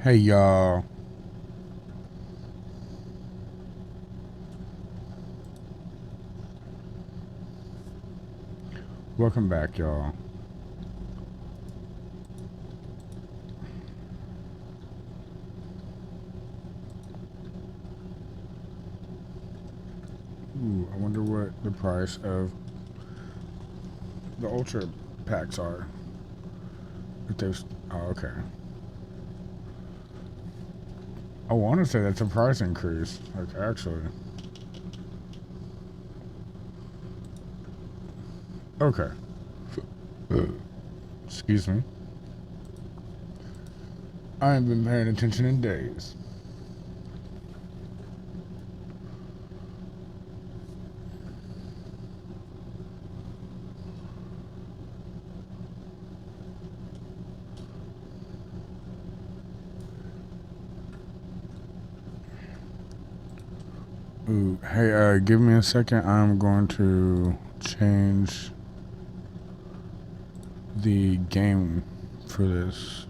Hey y'all, welcome back, y'all. Ooh, I wonder what the price of the ultra packs are. If there's, oh, okay. I want to say that's a price increase. Like actually, okay. Excuse me. I haven't been paying attention in days. Ooh, hey, give me a second. I'm going to change the game for this.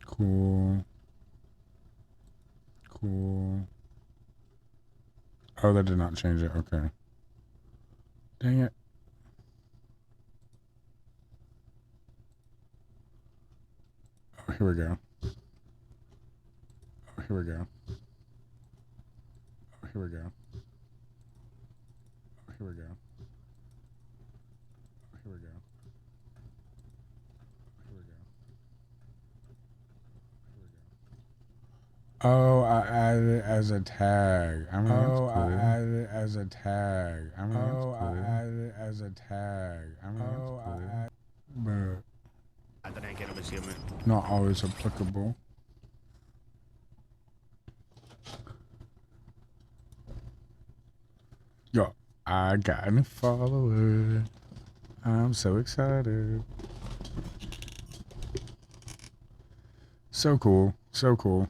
Cool, cool. Oh, that did not change it. Okay. Dang it. Oh, here we go. Oh, here we go. Oh, here we go. Oh, here we go. Oh, here we go. Here we go. Here we go. Oh, I added it as a tag. I mean, oh, cool. I added it as a tag. I mean, oh, cool. I added it as a tag. I mean, oh, cool. But not always applicable. Yo, I got a new follower. I'm so excited. So cool. So cool.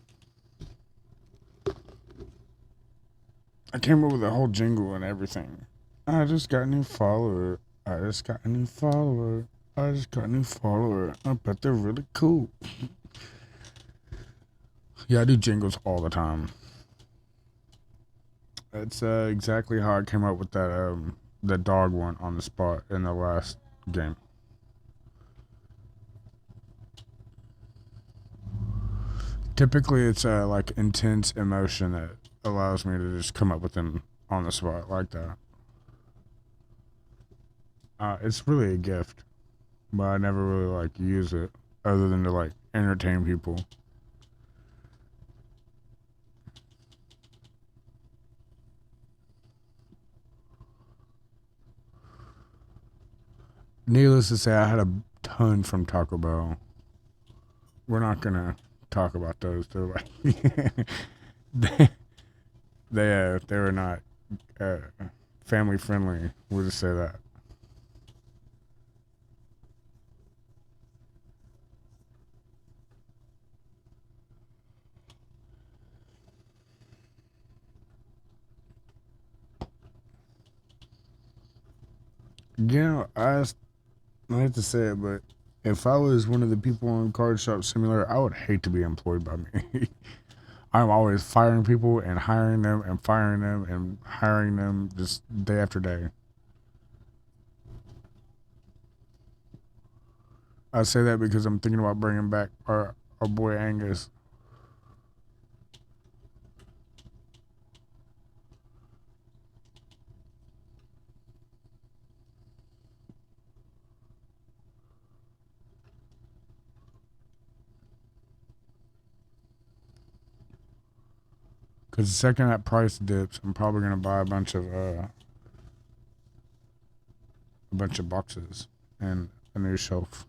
I came up with a whole jingle and everything. I just got a new follower. I just got a new follower. I just got a new follower. I bet they're really cool. Yeah, I do jingles all the time. That's exactly how I came up with that dog one on the spot in the last game. Typically, it's like intense emotion that allows me to just come up with them on the spot like that. It's really a gift, but I never really like use it other than to like entertain people. Needless to say, I had a ton from Taco Bell. We're not gonna talk about those. They're like they they were not uh, family friendly. We'll just say that. You know, I hate to say it, but if I was one of the people on Card Shop Simulator, I would hate to be employed by me. I'm always firing people and hiring them and firing them and hiring them just day after day. I say that because I'm thinking about bringing back our boy Angus. Because the second that price dips, I'm probably going to buy a bunch of a bunch of boxes and a new shelf.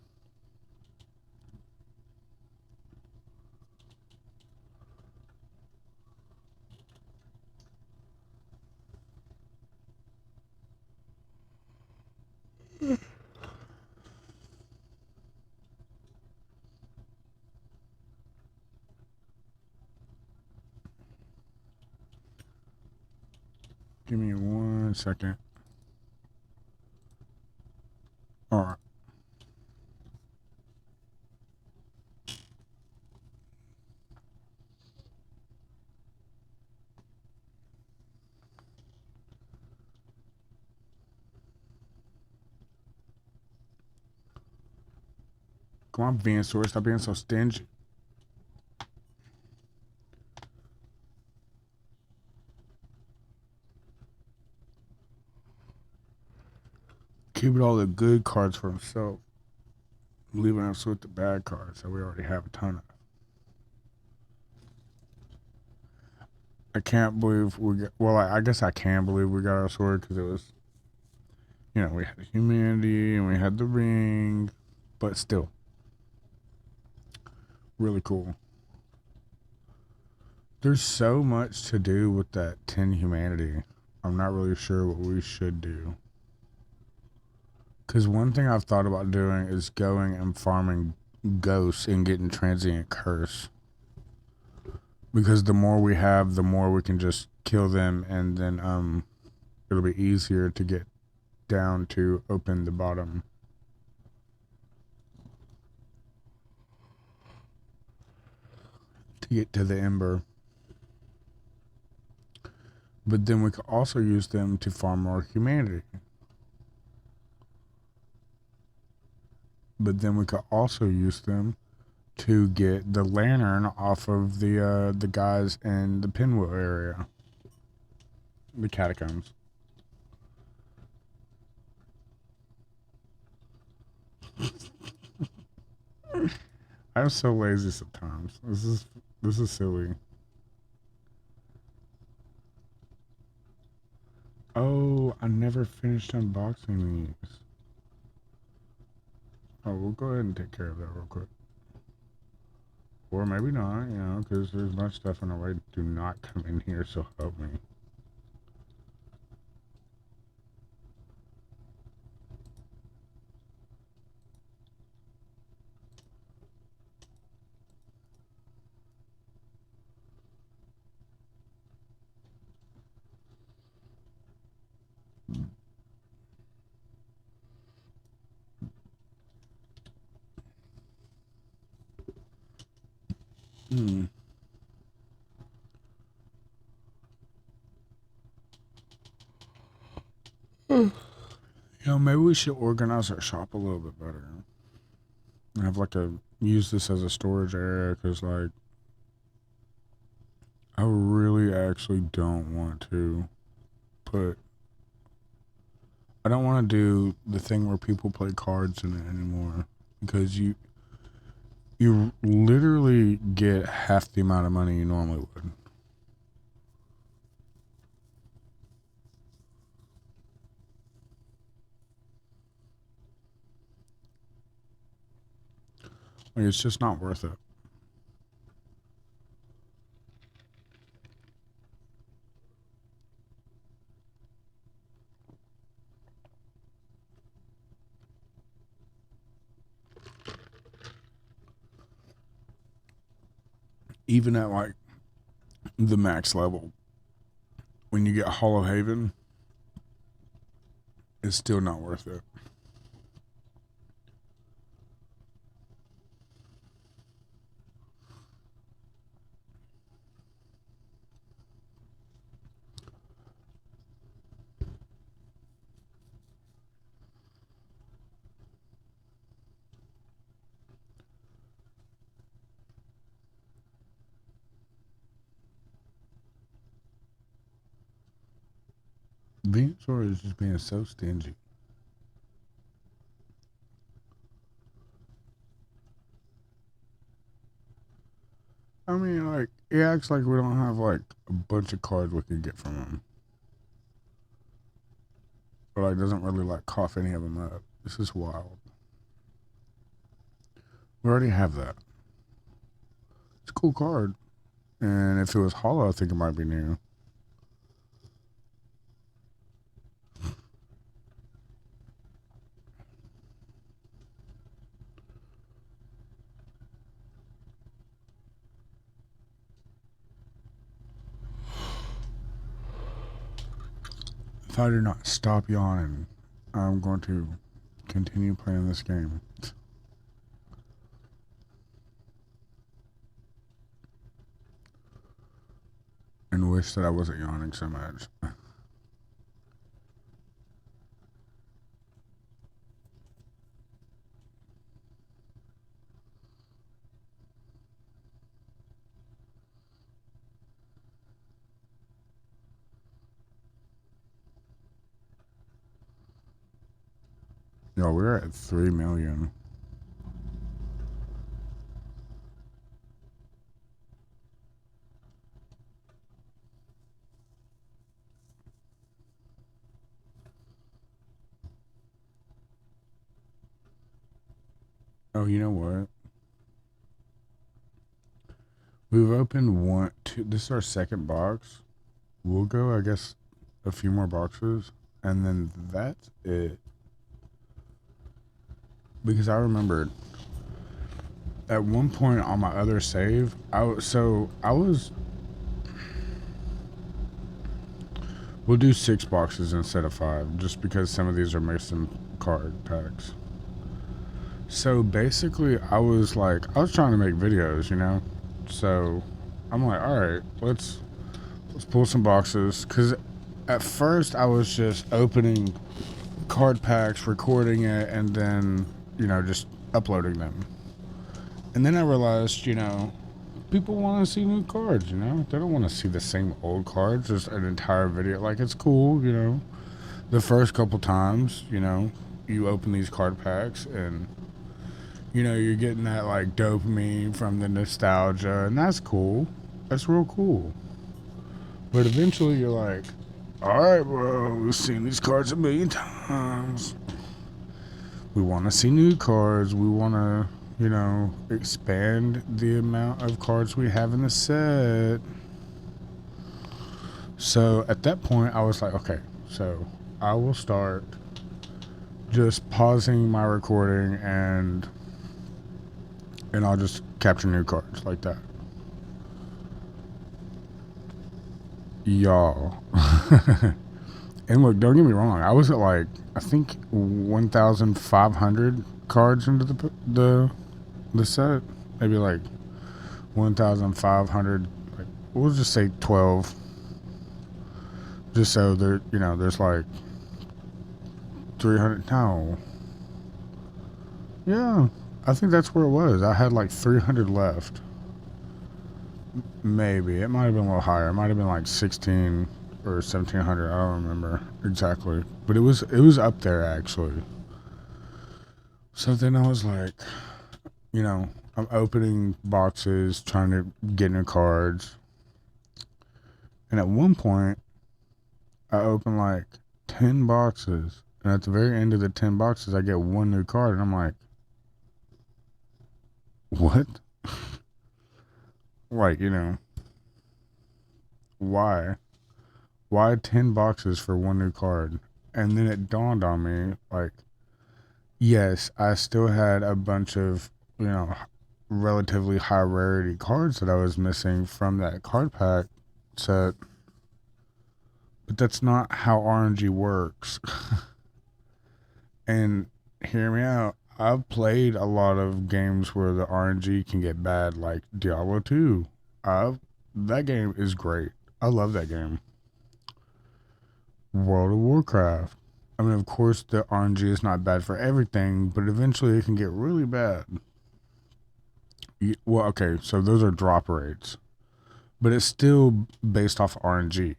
Give me 1 second. All right. Come on, venasaur, stop being so stingy. Keeping all the good cards for himself, leaving us with the bad cards that we already have a ton of. I can't believe we got, well, I guess I can believe we got our sword because it was, we had the humanity and we had the ring, but still, really cool. There's so much to do with that 10 humanity. I'm not really sure what we should do. Because one thing I've thought about doing is going and farming ghosts and getting transient curse. Because the more we have, the more we can just kill them, and then it'll be easier to get down to open the bottom. To get to the ember. But then we could also use them to farm more humanity. But then we could also use them to get the lantern off of the guys in the pinwheel area, the catacombs. I'm so lazy sometimes. This is silly. Oh, I never finished unboxing these. Oh, we'll go ahead and take care of that real quick. Or maybe not, because there's much stuff in our way. Do not come in here, so help me. Hmm. Maybe we should organize our shop a little bit better. And have use this as a storage area, because I really actually don't want to put. I don't want to do the thing where people play cards in it anymore, because you literally get half the amount of money you normally would. It's just not worth it. Even at the max level, when you get Hollow Haven, it's still not worth it. Venasaur is just being so stingy. I mean, it acts like we don't have a bunch of cards we could get from him. Or like doesn't really like cough any of them up. This is wild. We already have that. It's a cool card. And if it was hollow, I think it might be new. If I do not stop yawning, I'm going to continue playing this game. And wish that I wasn't yawning so much. Yo, we're at 3 million. Oh, you know what? We've opened one, two. This is our second box. We'll go, I guess, a few more boxes, and then that's it. Because I remembered at one point on my other save, I was. We'll do 6 boxes instead of 5, just because some of these are missing card packs. So basically, I was trying to make videos, you know. So I'm like, all right, let's pull some boxes, because at first I was just opening card packs, recording it, and then just uploading them. And then I realized, people want to see new cards. They don't want to see the same old cards, just an entire video. Like, it's cool, the first couple times, you open these card packs and you're getting that like dopamine from the nostalgia, and that's cool. That's real cool. But eventually you're like, all right, bro, we've seen these cards a million times. We want to see new cards. We want to, expand the amount of cards we have in the set. So at that point, I was like, okay, so I will start just pausing my recording and I'll just capture new cards like that. Y'all. And look, don't get me wrong. I was at I think 1,500 cards into the set. Maybe 1,500. We'll just say 12. Just so there's 300. No. Yeah, I think that's where it was. I had 300 left. Maybe it might have been a little higher. It might have been 16 or 1,700. I don't remember exactly, but it was up there actually. So then I was like, I'm opening boxes, trying to get new cards, and at one point, I opened 10 boxes, and at the very end of the 10 boxes, I get one new card, and I'm like, what? Why? Why 10 boxes for one new card? And then it dawned on me, yes, I still had a bunch of, relatively high rarity cards that I was missing from that card pack set. But that's not how RNG works. And hear me out. I've played a lot of games where the RNG can get bad, like Diablo 2. That game is great. I love that game. World of Warcraft. I mean, of course, the RNG is not bad for everything, but eventually it can get really bad. Well, okay, so those are drop rates, but it's still based off RNG.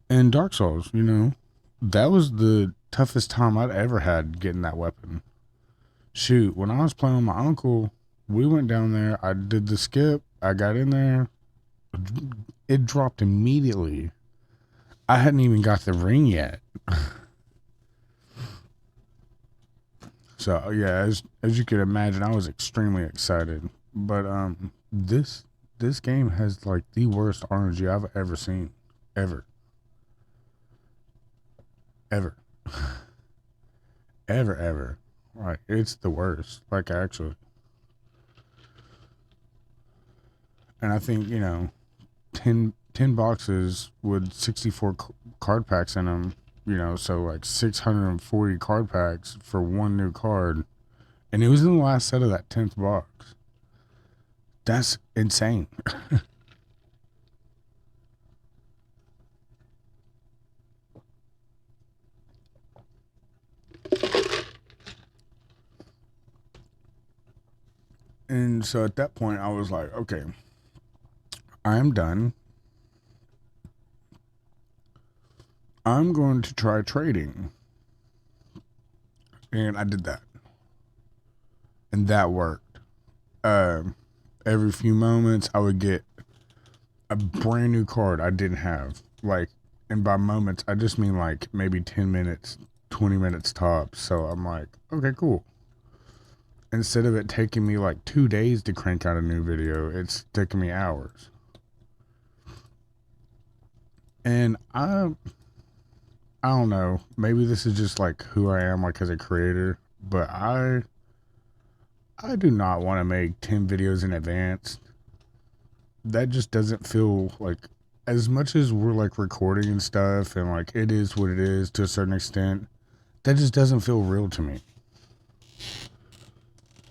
And Dark Souls, that was the toughest time I'd ever had getting that weapon. Shoot, when I was playing with my uncle, we went down there, I did the skip, I got in there, it dropped immediately. I hadn't even got the ring yet. So yeah, as you can imagine, I was extremely excited. But this game has like the worst RNG I've ever seen, ever, ever, ever. Like it's the worst. Like actually, and I think 10 boxes with 64 card packs in them. So like 640 card packs for one new card, and it was in the last set of that 10th box. That's insane. And so at that point, I was like, okay, I am done. I'm going to try trading. And I did that. And that worked. Uh, every few moments, I would get a brand new card I didn't have. Like, and by moments, I just mean like maybe 10 minutes, 20 minutes tops. So I'm like, okay, cool. Instead of it taking me like 2 days to crank out a new video, it's taking me hours. And I don't know. Maybe this is just like who I am, like as a creator. But I do not want to make 10 videos in advance. That just doesn't feel like, as much as we're like recording and stuff, and like it is what it is to a certain extent. That just doesn't feel real to me.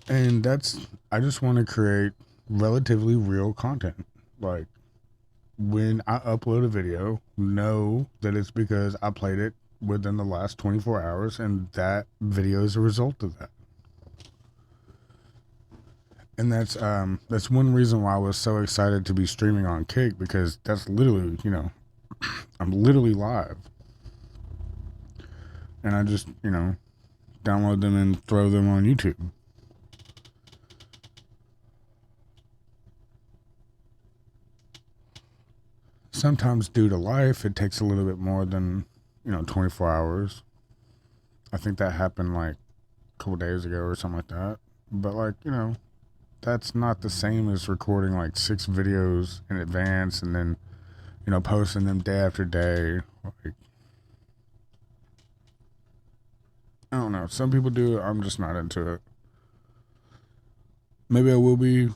And I just want to create relatively real content. Like when I upload a video, know that it's because I played it within the last 24 hours, and that video is a result of that. And that's one reason why I was so excited to be streaming on Kick, because that's literally, I'm literally live. And I just, download them and throw them on YouTube. Sometimes due to life, it takes a little bit more than, 24 hours. I think that happened like a couple days ago or something like that. But like, that's not the same as recording like 6 videos in advance and then, posting them day after day. Like, I don't know. Some people do it. I'm just not into it. Maybe I will be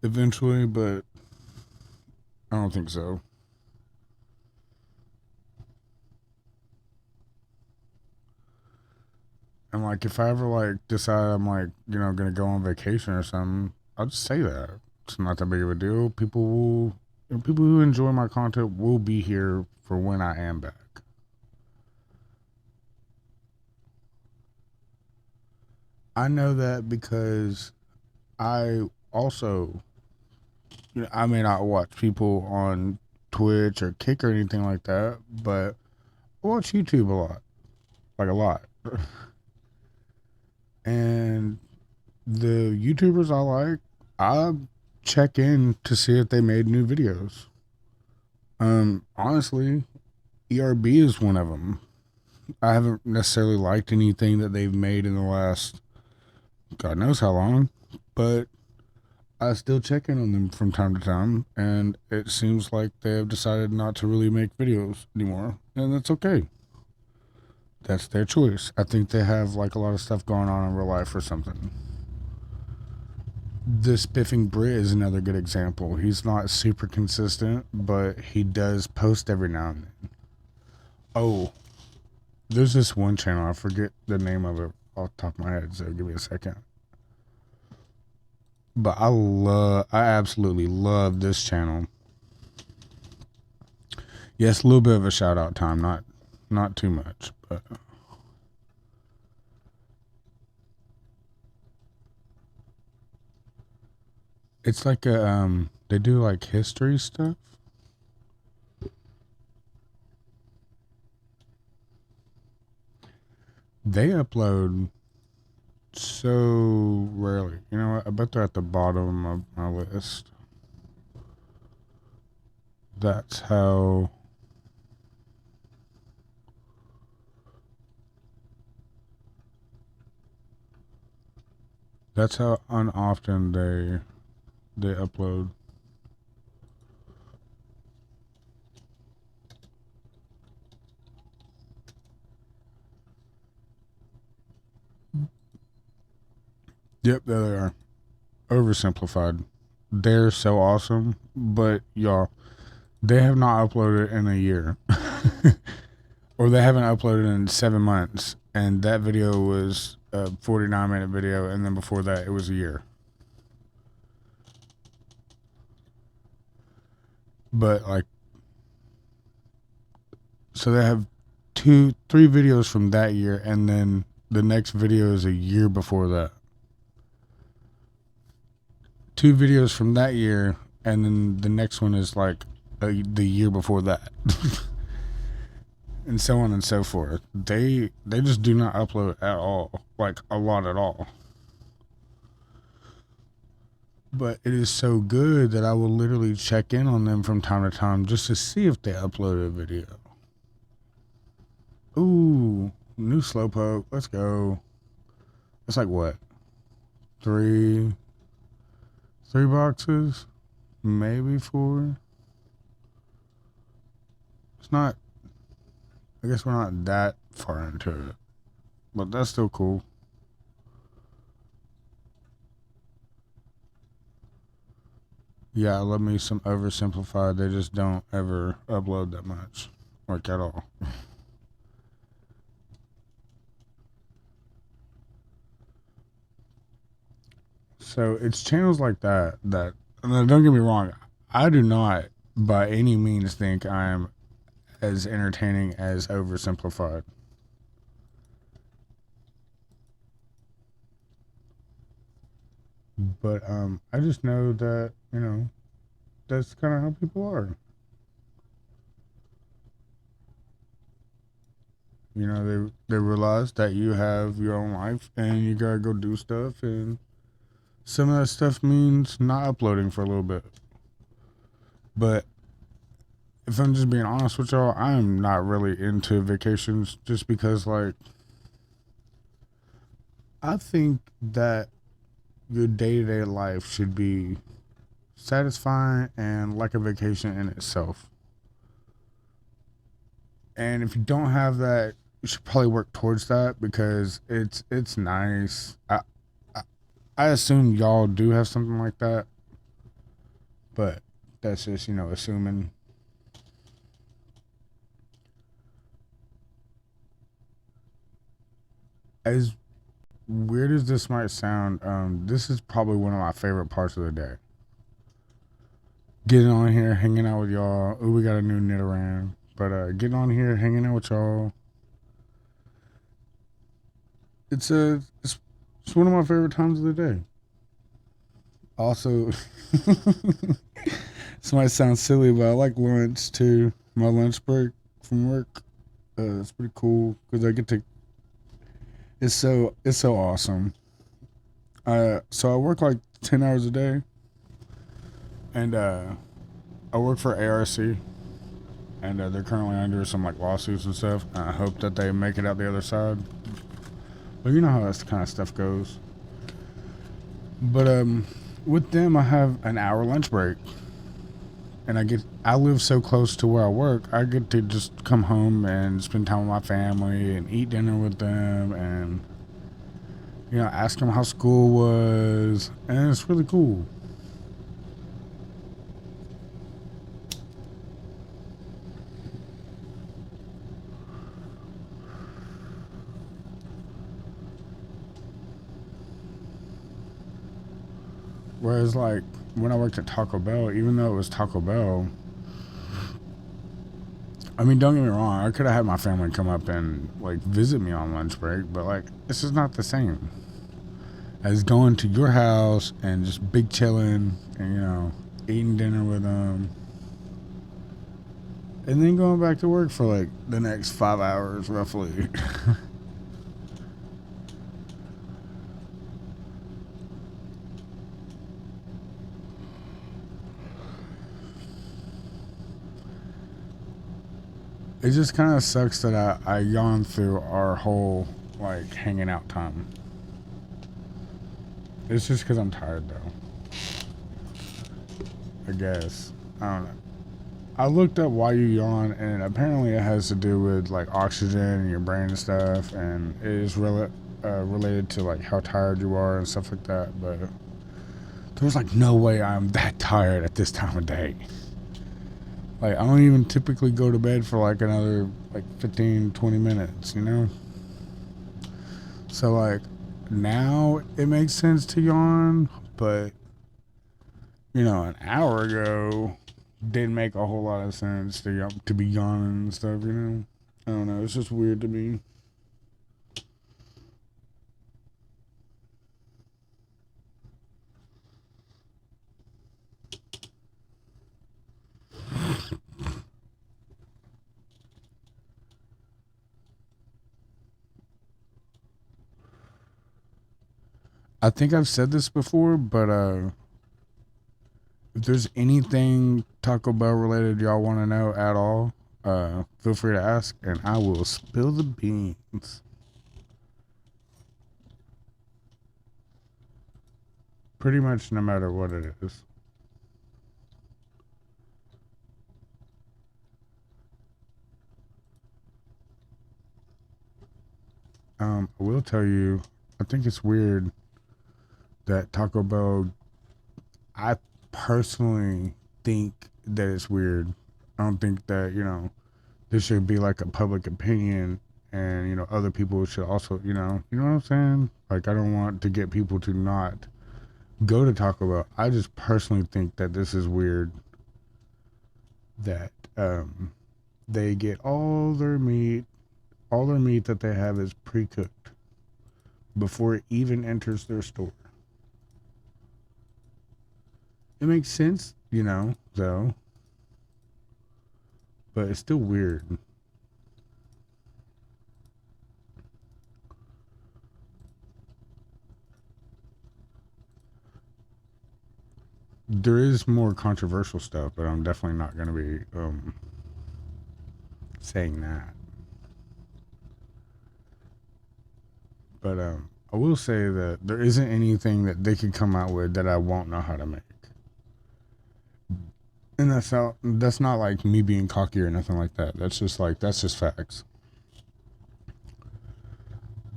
eventually, but I don't think so. And like, if I ever like decide I'm like, gonna go on vacation or something, I'll just say that. It's not that big of a deal. People who enjoy my content will be here for when I am back. I know that because I also, I may not watch people on Twitch or Kick or anything like that, but I watch YouTube a lot, like a lot. And the YouTubers I like, I check in to see if they made new videos. Honestly, ERB is one of them. I haven't necessarily liked anything that they've made in the last God knows how long, but I still check in on them from time to time, and it seems like they have decided not to really make videos anymore, and that's okay. That's their choice. I think they have like a lot of stuff going on in real life or something. This Biffing Brit is another good example. He's not super consistent, but he does post every now and then. Oh, there's this one channel, I forget the name of it off the top of my head, so give me a second. But I absolutely love this channel. Yes, a little bit of a shout out time, not too much, but it's like they do like history stuff. They upload so rarely. You know what? I bet they're at the bottom of my list. That's how. That's how unoften they upload. Yep, there they are. Oversimplified. They're so awesome, but y'all, they have not uploaded in a year. Or they haven't uploaded in 7 months. And that video was a 49-minute video, and then before that, it was a year. But, like, so they have 3 videos from that year, and then the next video is a year before that. 2 videos from that year, and then the next one is like the year before that. And so on and so forth. They just do not upload at all, like a lot at all. But it is so good that I will literally check in on them from time to time just to see if they upload a video. Ooh, new slowpoke. Let's go. It's like what? 3 boxes? Maybe 4. It's not, I guess we're not that far into it. But that's still cool. Yeah, I love me some oversimplified. They just don't ever upload that much. Like at all. So it's channels like that don't get me wrong, I do not by any means think I am as entertaining as oversimplified. But I just know that, that's kind of how people are. They realize that you have your own life and you gotta go do stuff, and some of that stuff means not uploading for a little bit. But if I'm just being honest with y'all, I'm not really into vacations just because, like, I think that your day-to-day life should be satisfying and like a vacation in itself. And if you don't have that, you should probably work towards that because it's nice. I assume y'all do have something like that, but that's just assuming. As weird as this might sound, this is probably one of my favorite parts of the day. Getting on here, hanging out with y'all. Ooh, we got a new knit around. But getting on here, hanging out with y'all. It's one of my favorite times of the day. Also, this might sound silly, but I like lunch too. My lunch break from work, it's pretty cool because I get to. It's so awesome. So I work like 10 hours a day, and I work for ARC, and they're currently under some like lawsuits and stuff. And I hope that they make it out the other side. But you know how that kind of stuff goes. But with them, I have an hour lunch break, and I live so close to where I work. I get to just come home and spend time with my family and eat dinner with them, and ask them how school was, and it's really cool. Whereas, like, when I worked at Taco Bell, even though it was Taco Bell, I mean, don't get me wrong, I could have had my family come up and, like, visit me on lunch break, but, like, this is not the same as going to your house and just big chilling and, eating dinner with them. And then going back to work for, like, the next 5 hours, roughly. It just kind of sucks that I yawned through our whole, like, hanging out time. It's just because I'm tired, though. I guess. I don't know. I looked up why you yawn, and apparently it has to do with like oxygen in your brain and stuff, and it is related to like how tired you are and stuff like that. But there's like no way I'm that tired at this time of day. Like I don't even typically go to bed for like another like 15, 20 minutes, you know? So like now it makes sense to yawn, but an hour ago didn't make a whole lot of sense to be yawning and stuff, you know? I don't know, it's just weird to me. I think I've said this before, but if there's anything Taco Bell related y'all want to know at all, feel free to ask, and I will spill the beans. Pretty much no matter what it is. I will tell you, I think it's weird that Taco Bell. I personally think that it's weird. I don't think that this should be like a public opinion, and other people should also you know what I'm saying. Like I don't want to get people to not go to Taco Bell. I just personally think that this is weird that they get all their meat that they have is pre-cooked before it even enters their store. It makes sense, though, but it's still weird. There is more controversial stuff, but I'm definitely not going to be saying that. But I will say that there isn't anything that they could come out with that I won't know how to make. And that's not like me being cocky or nothing like that. That's just facts.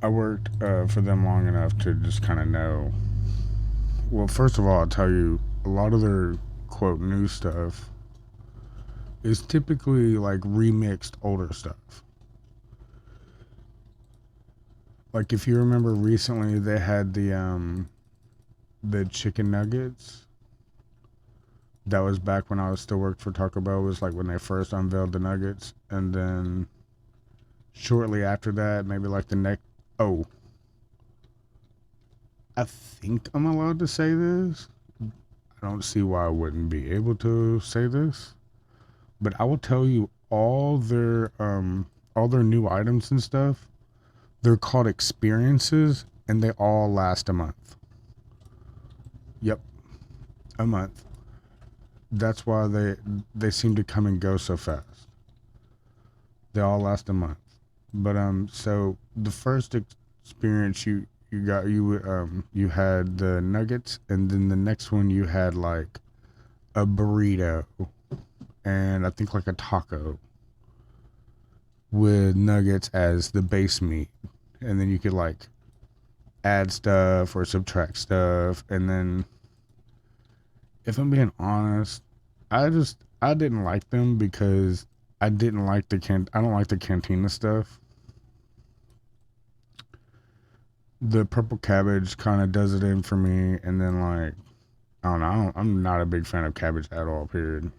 I worked for them long enough to just kind of know. Well, first of all, I'll tell you a lot of their quote new stuff is typically like remixed older stuff. Like if you remember recently, they had the chicken nuggets. That was back when I was still worked for Taco Bell. It was like when they first unveiled the nuggets, and then shortly after that, maybe like the next. Oh, I think I'm allowed to say this. I don't see why I wouldn't be able to say this, but I will tell you all their new items and stuff. They're called experiences, and they all last a month. Yep, a month. That's why they seem to come and go so fast. They all last a month. But so the first experience you had the nuggets, and then the next one you had like a burrito, and I think like a taco with nuggets as the base meat, and then you could like add stuff or subtract stuff, and then if I'm being honest, I didn't like them because I didn't like I don't like the cantina stuff. The purple cabbage kind of does it in for me, and then like I don't know, I'm not a big fan of cabbage at all. Period.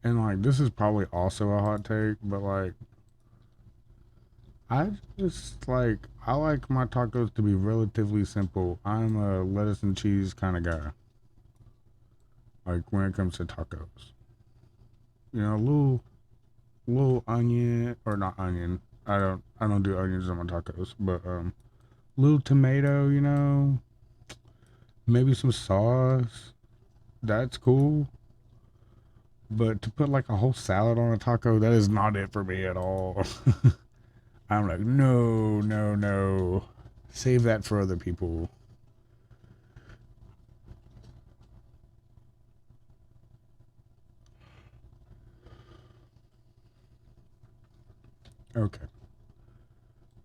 And like this is probably also a hot take, but like I like my tacos to be relatively simple. I'm a lettuce and cheese kind of guy. Like when it comes to tacos, a little onion or not onion. I don't do onions on my tacos, but little tomato, maybe some sauce. That's cool. But to put like a whole salad on a taco, that is not it for me at all. I'm like, no, no, no. Save that for other people. Okay.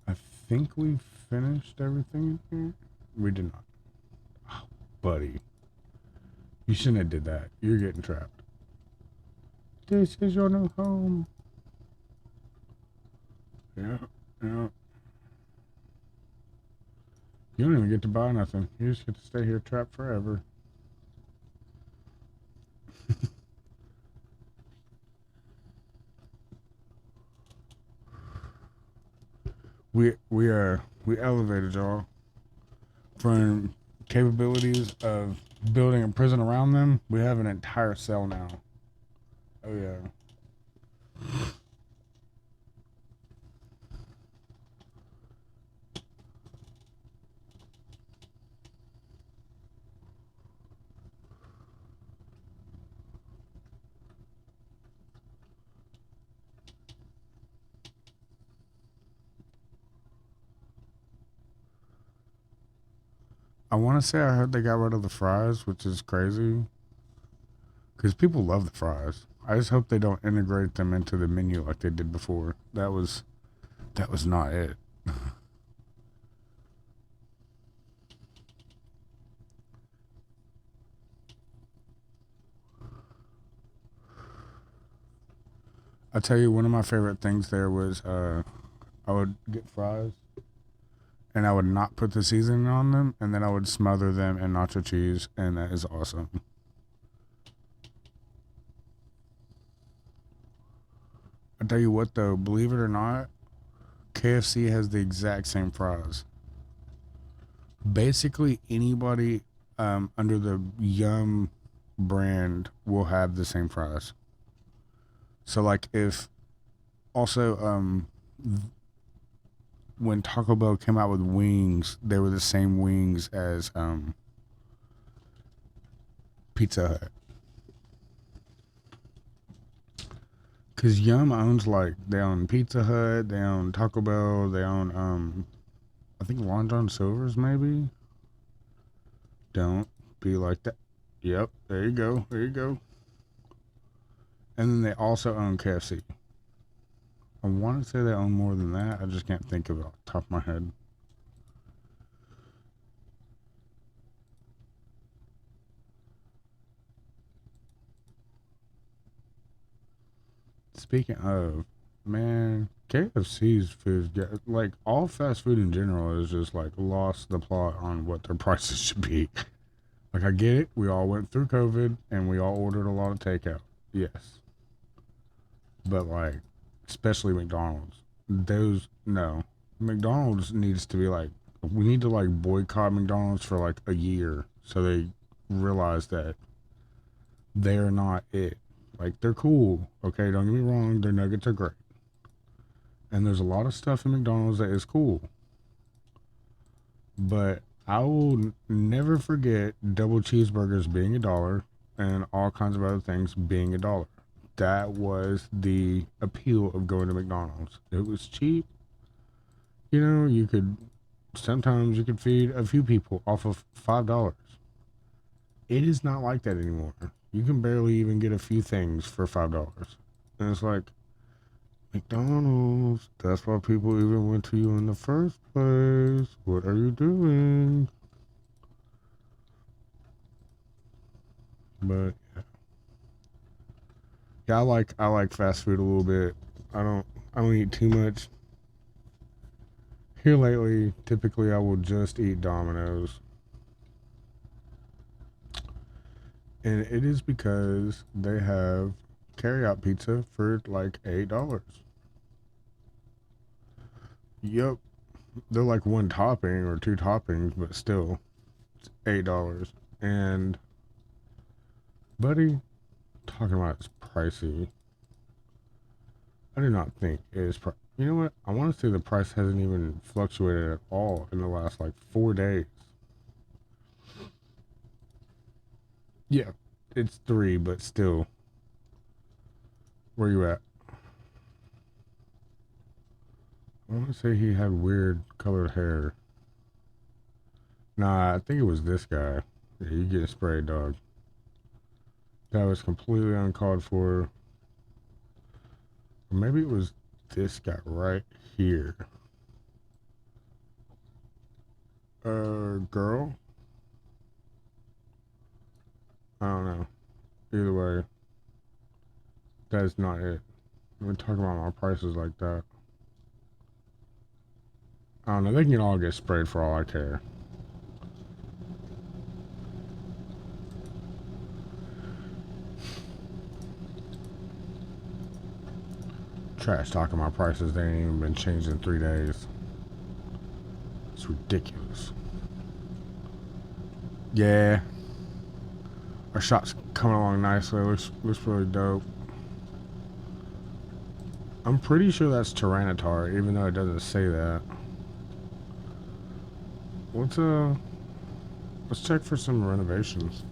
I think we finished everything in here. We did not. Oh, buddy. You shouldn't have did that. You're getting trapped. This is your new home. Yeah, yeah. You don't even get to buy nothing. You just get to stay here trapped forever. We elevated y'all from capabilities of building a prison around them. We have an entire cell now. Oh yeah. I want to say I heard they got rid of the fries, which is crazy because people love the fries. I just hope they don't integrate them into the menu like they did before. That was not it. I tell you, one of my favorite things there was I would get fries and I would not put the seasoning on them, and then I would smother them in nacho cheese, and that is awesome. I tell you what, though, believe it or not, KFC has the exact same fries. Basically, anybody under the Yum brand will have the same fries. So, like, if also when Taco Bell came out with wings, they were the same wings as Pizza Hut. Cause Yum owns like they own Pizza Hut, they own Taco Bell, they own I think Long John Silver's maybe. Don't be like that. Yep, there you go, there you go. And then they also own KFC. I want to say they own more than that. I just can't think of it off the top of my head. Speaking of, man, KFC's food, like all fast food in general, is just like lost the plot on what their prices should be. Like, I get it. We all went through COVID and we all ordered a lot of takeout. Yes. But, like, especially McDonald's. Those, no. McDonald's needs to be like, we need to, like, boycott McDonald's for, like, a year so they realize that they're not it. Like, they're cool. Okay, don't get me wrong. Their nuggets are great. And there's a lot of stuff in McDonald's that is cool. But I will never forget double cheeseburgers being $1 and all kinds of other things being $1. That was the appeal of going to McDonald's. It was cheap. You know, you could sometimes you could feed a few people off of $5. It is not like that anymore. You can barely even get a few things for $5. And it's like, McDonald's, that's why people even went to you in the first place. What are you doing? But yeah, I like fast food a little bit. I don't eat too much. Here lately, typically I will just eat Domino's. And it is because they have carryout pizza for like $8. Yep. They're like one topping or two toppings, but still it's $8. And buddy, talking about it's pricey. I do not think it is you know what? I want to say the price hasn't even fluctuated at all in the last like 4 days. Yeah, it's three, but still. Where you at? I want to say he had weird colored hair. Nah, I think it was this guy. Yeah, you get sprayed, dog. That was completely uncalled for. Or maybe it was this guy right here. Girl? I don't know. Either way, that's not it. We're talking about my prices like that. I don't know. They can all get sprayed for all I care. Trash talking my prices. They ain't even been changed in 3 days. It's ridiculous. Yeah. Our shot's coming along nicely. Looks really dope. I'm pretty sure that's Tyranitar, even though it doesn't say that. Let's check for some renovations.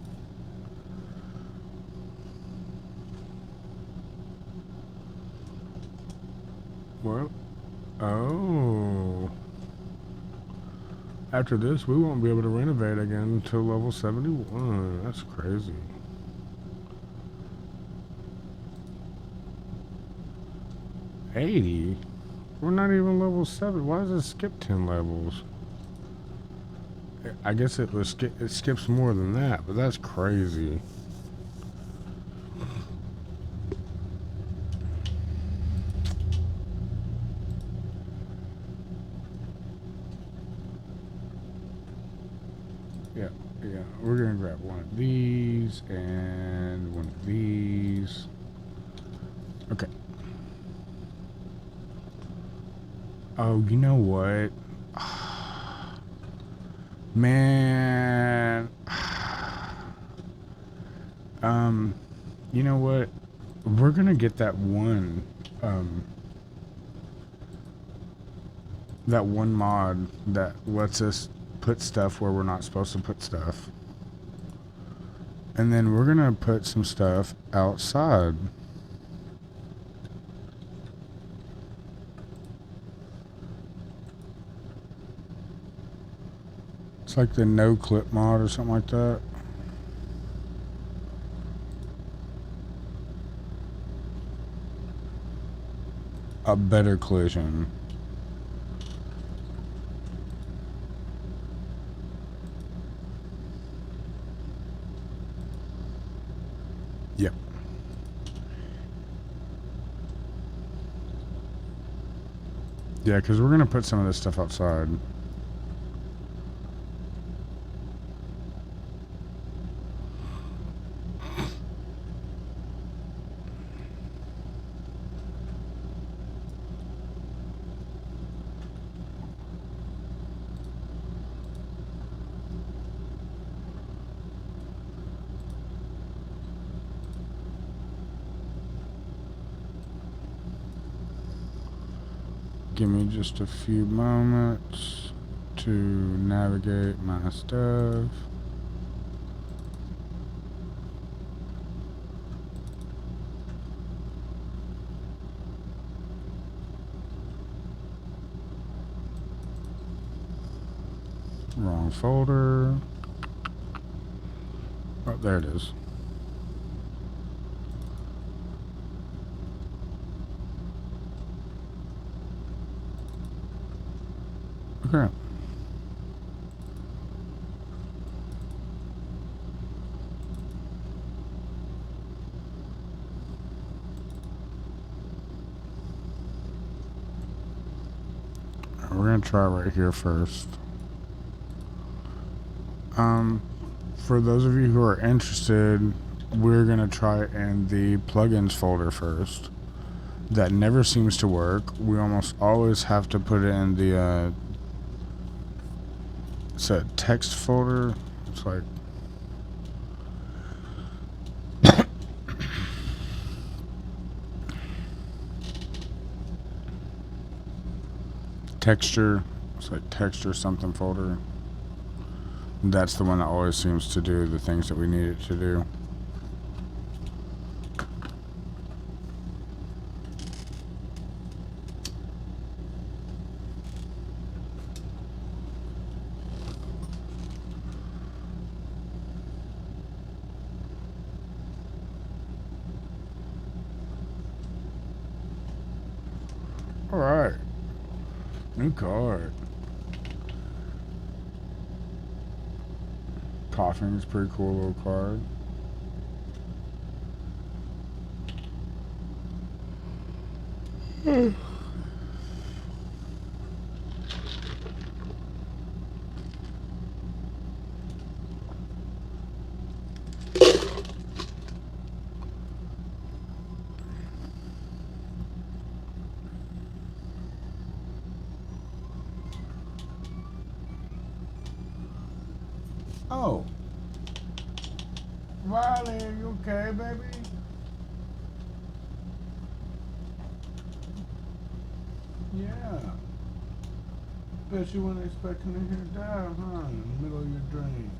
Well, oh. After this, we won't be able to renovate again until level 71. That's crazy. $80? We're not even level 7. Why does it skip 10 levels? I guess it skips more than that, but that's crazy. Yeah, we're gonna grab one of these and one of these. Okay. Oh, you know what? Man. You know what? We're gonna get that one mod that lets us put stuff where we're not supposed to put stuff. And then we're gonna put some stuff outside. It's like the no clip mod or something like that. A better collision. Yep. Yeah, because we're going to put some of this stuff outside. Give me just a few moments to navigate my stuff. Wrong folder. Oh, there it is. Okay. We're going to try right here first. For those of you who are interested, we're going to try in the plugins folder first. That never seems to work. We almost always have to put it in the it's a text folder. It's like texture. It's like texture something folder. That's the one that always seems to do the things that we need it to do. All right. New card. Coughing's pretty cool little card. Oh, Riley, are you okay, baby? Yeah. Bet you weren't expecting to hear that, huh? In the middle of your dreams.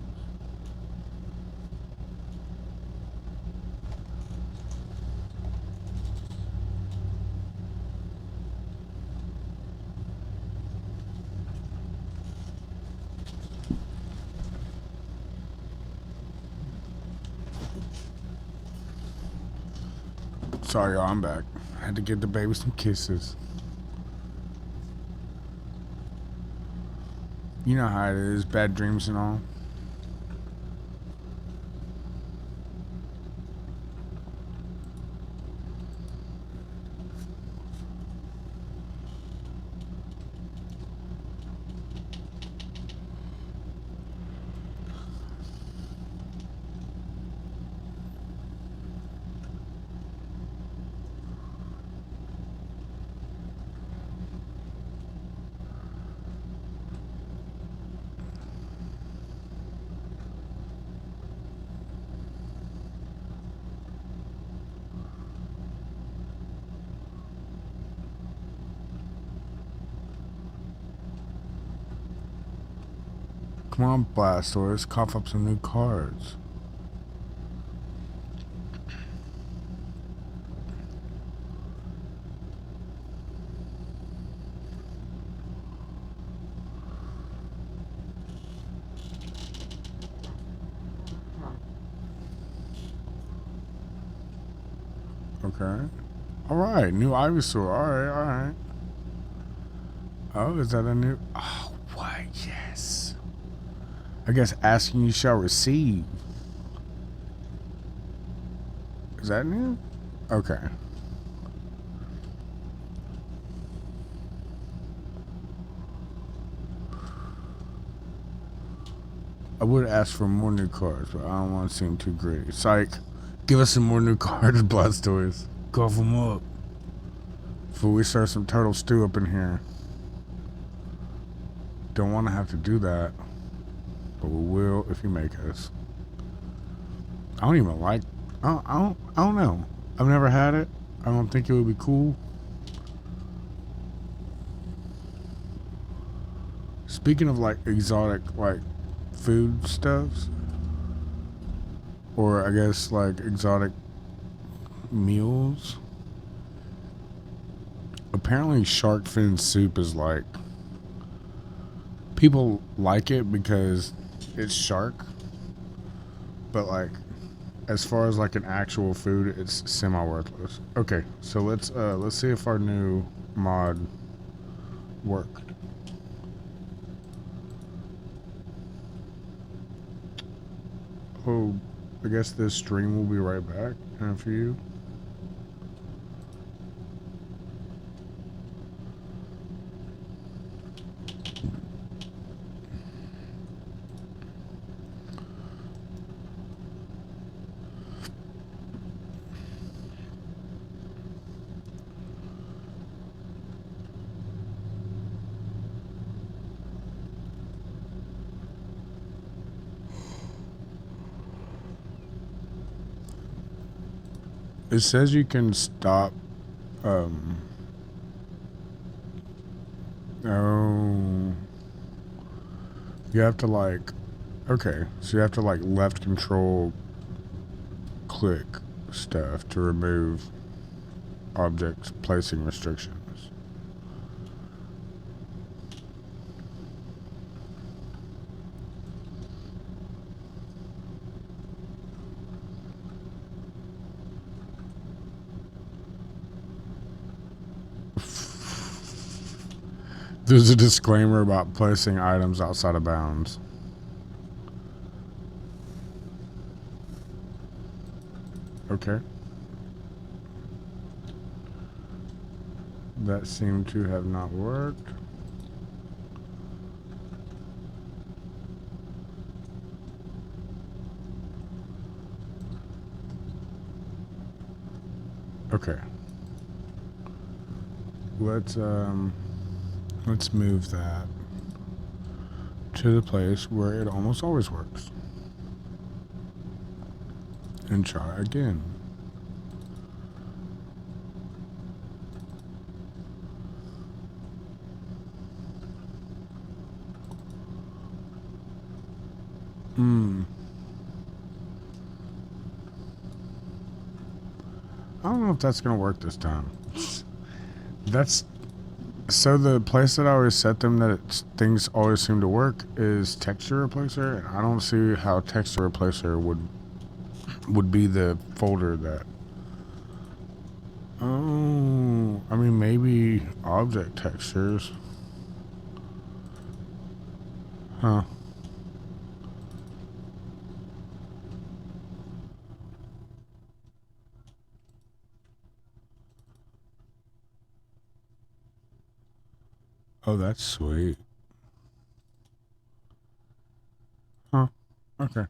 Sorry, y'all, I'm back. I had to give the baby some kisses. You know how it is, bad dreams and all. Come on, Blastoise, cough up some new cards. Okay. Alright, new Ivysaur. Alright. Oh, is that a new... Oh, what? Yes. I guess asking you shall receive. Is that new? Okay. I would ask for more new cards, but I don't want to seem too greedy. Psych. Give us some more new cards, Blastoise. Cough them up. Before we start some turtle stew up in here. Don't want to have to do that. But we will if you make us. I don't even like... I don't know. I've never had it. I don't think it would be cool. Speaking of like exotic like food stuffs, or I guess like exotic meals, apparently shark fin soup is like, people like it because it's shark, but like as far as like an actual food, it's semi worthless. Okay, so let's see if our new mod worked. Oh, I guess this stream will be right back in a few. It says you can stop, oh, you have to like, okay, so you have to like left control click stuff to remove objects placing restrictions. There's a disclaimer about placing items outside of bounds. Okay. That seemed to have not worked. Okay. Let's move that to the place where it almost always works. And try again. I don't know if that's gonna work this time. That's so the place that I always set them that things always seem to work is texture replacer, and I don't see how texture replacer would be the folder that. Oh, I mean maybe object textures. Huh. Oh, that's sweet. Huh. Okay.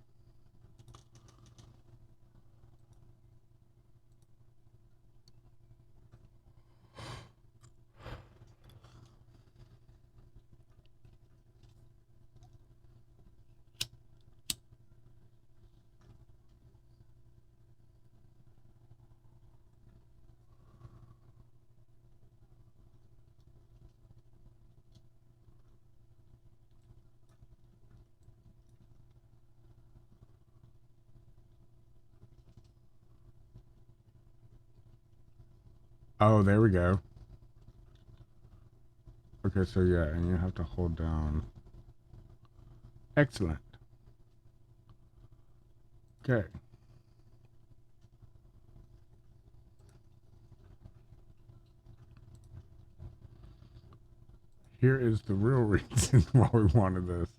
Oh, there we go. Okay, so yeah, and you have to hold down. Excellent. Okay. Here is the real reason why we wanted this.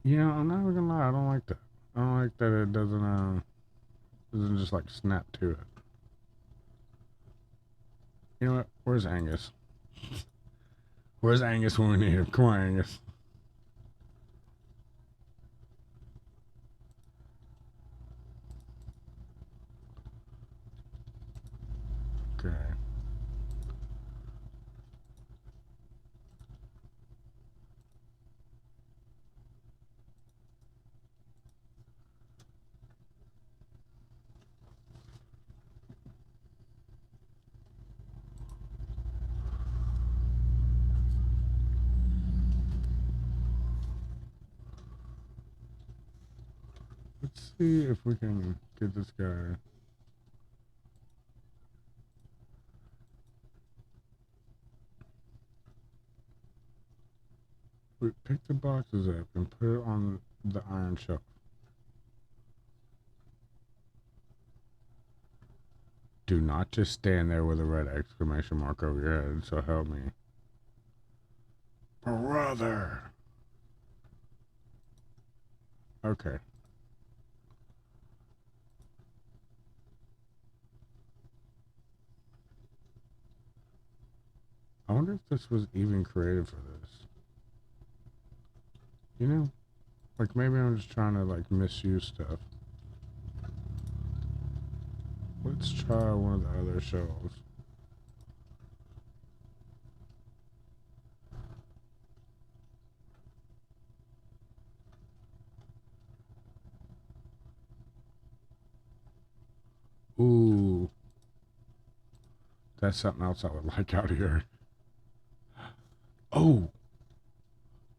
Yeah, I'm not even gonna lie, I don't like that. I don't like that it doesn't just like snap to it. You know what? Where's Angus? Where's Angus when we need him? Come on, Angus. Okay. Let's see if we can get this guy. We pick the boxes up and put it on the iron shelf. Do not just stand there with a red exclamation mark over your head, so help me. Brother! Okay. I wonder if this was even created for this. You know? Like maybe I'm just trying to like misuse stuff. Let's try one of the other shelves. Ooh. That's something else I would like out here. Oh.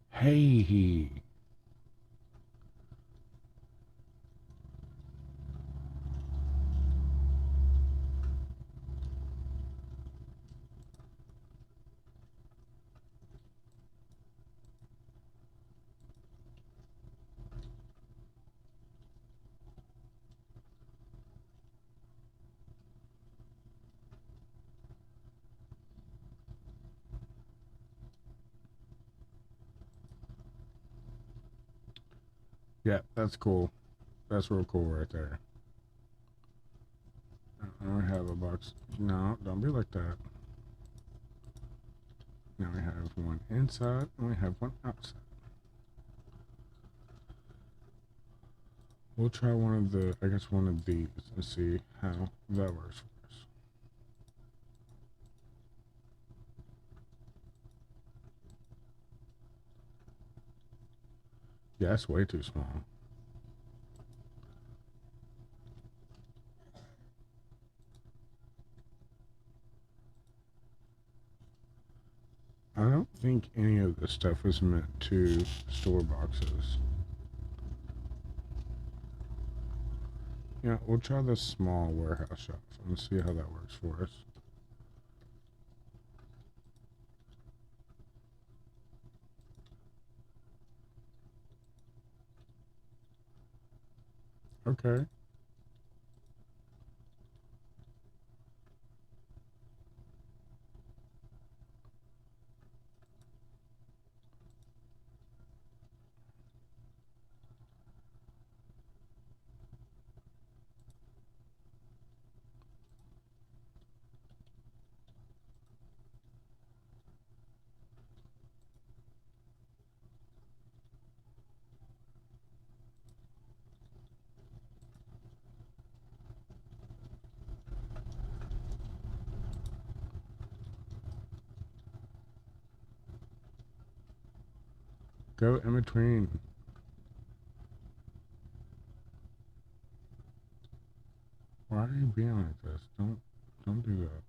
Hey. Yeah, that's cool. That's real cool right there. I don't have a box. No, don't be like that. Now we have one inside and we have one outside. We'll try one of the, I guess one of these and see how that works for us. Yeah, that's way too small. I don't think any of this stuff is meant to store boxes. Yeah, we'll try the small warehouse shop and see how that works for us. Okay. Go in between. Why are you being like this? Don't do that.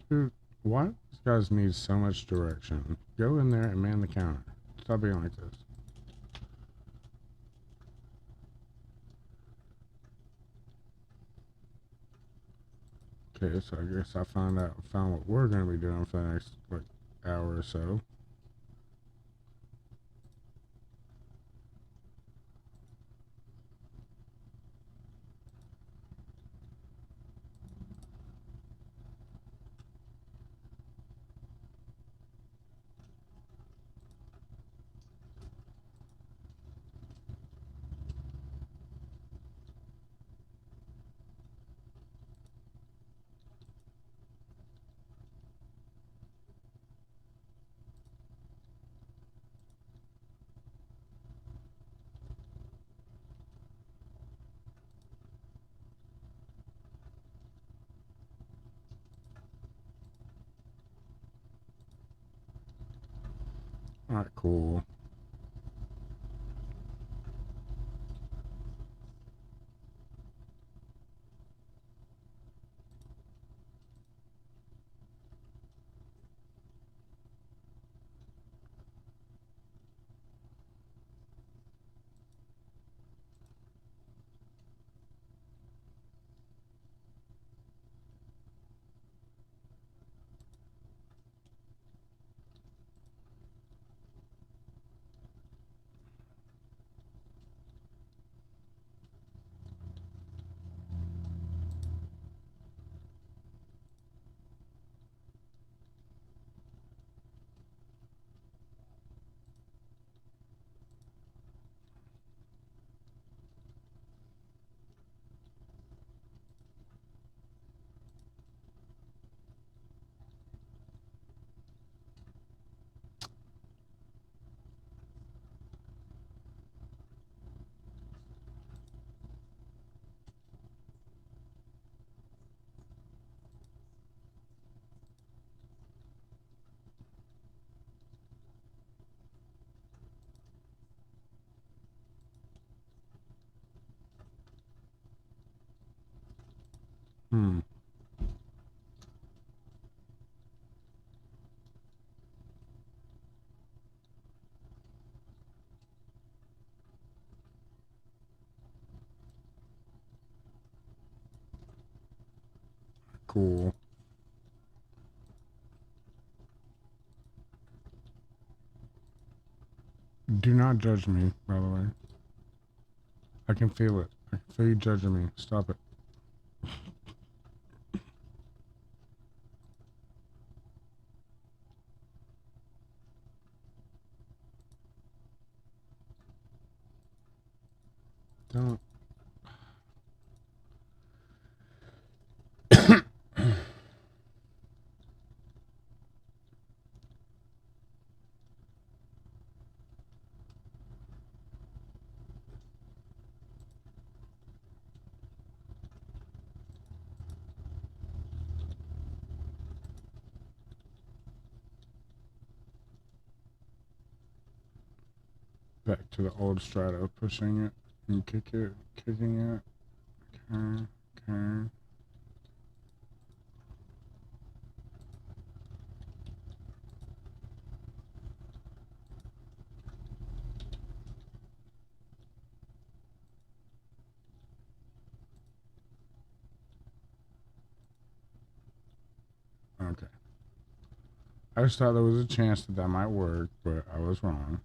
Dude, why do these guys need so much direction? Go in there and man the counter. Stop being like this. Okay, so I guess I found what we're gonna be doing for the next like hour or so. Alright, cool. Hmm. Cool. Do not judge me, by the way. I can feel it. I can feel you judging me. Stop it. Don't. Back to the old strata, pushing it and kicking it. Okay, okay. Okay. I just thought there was a chance that that might work, but I was wrong.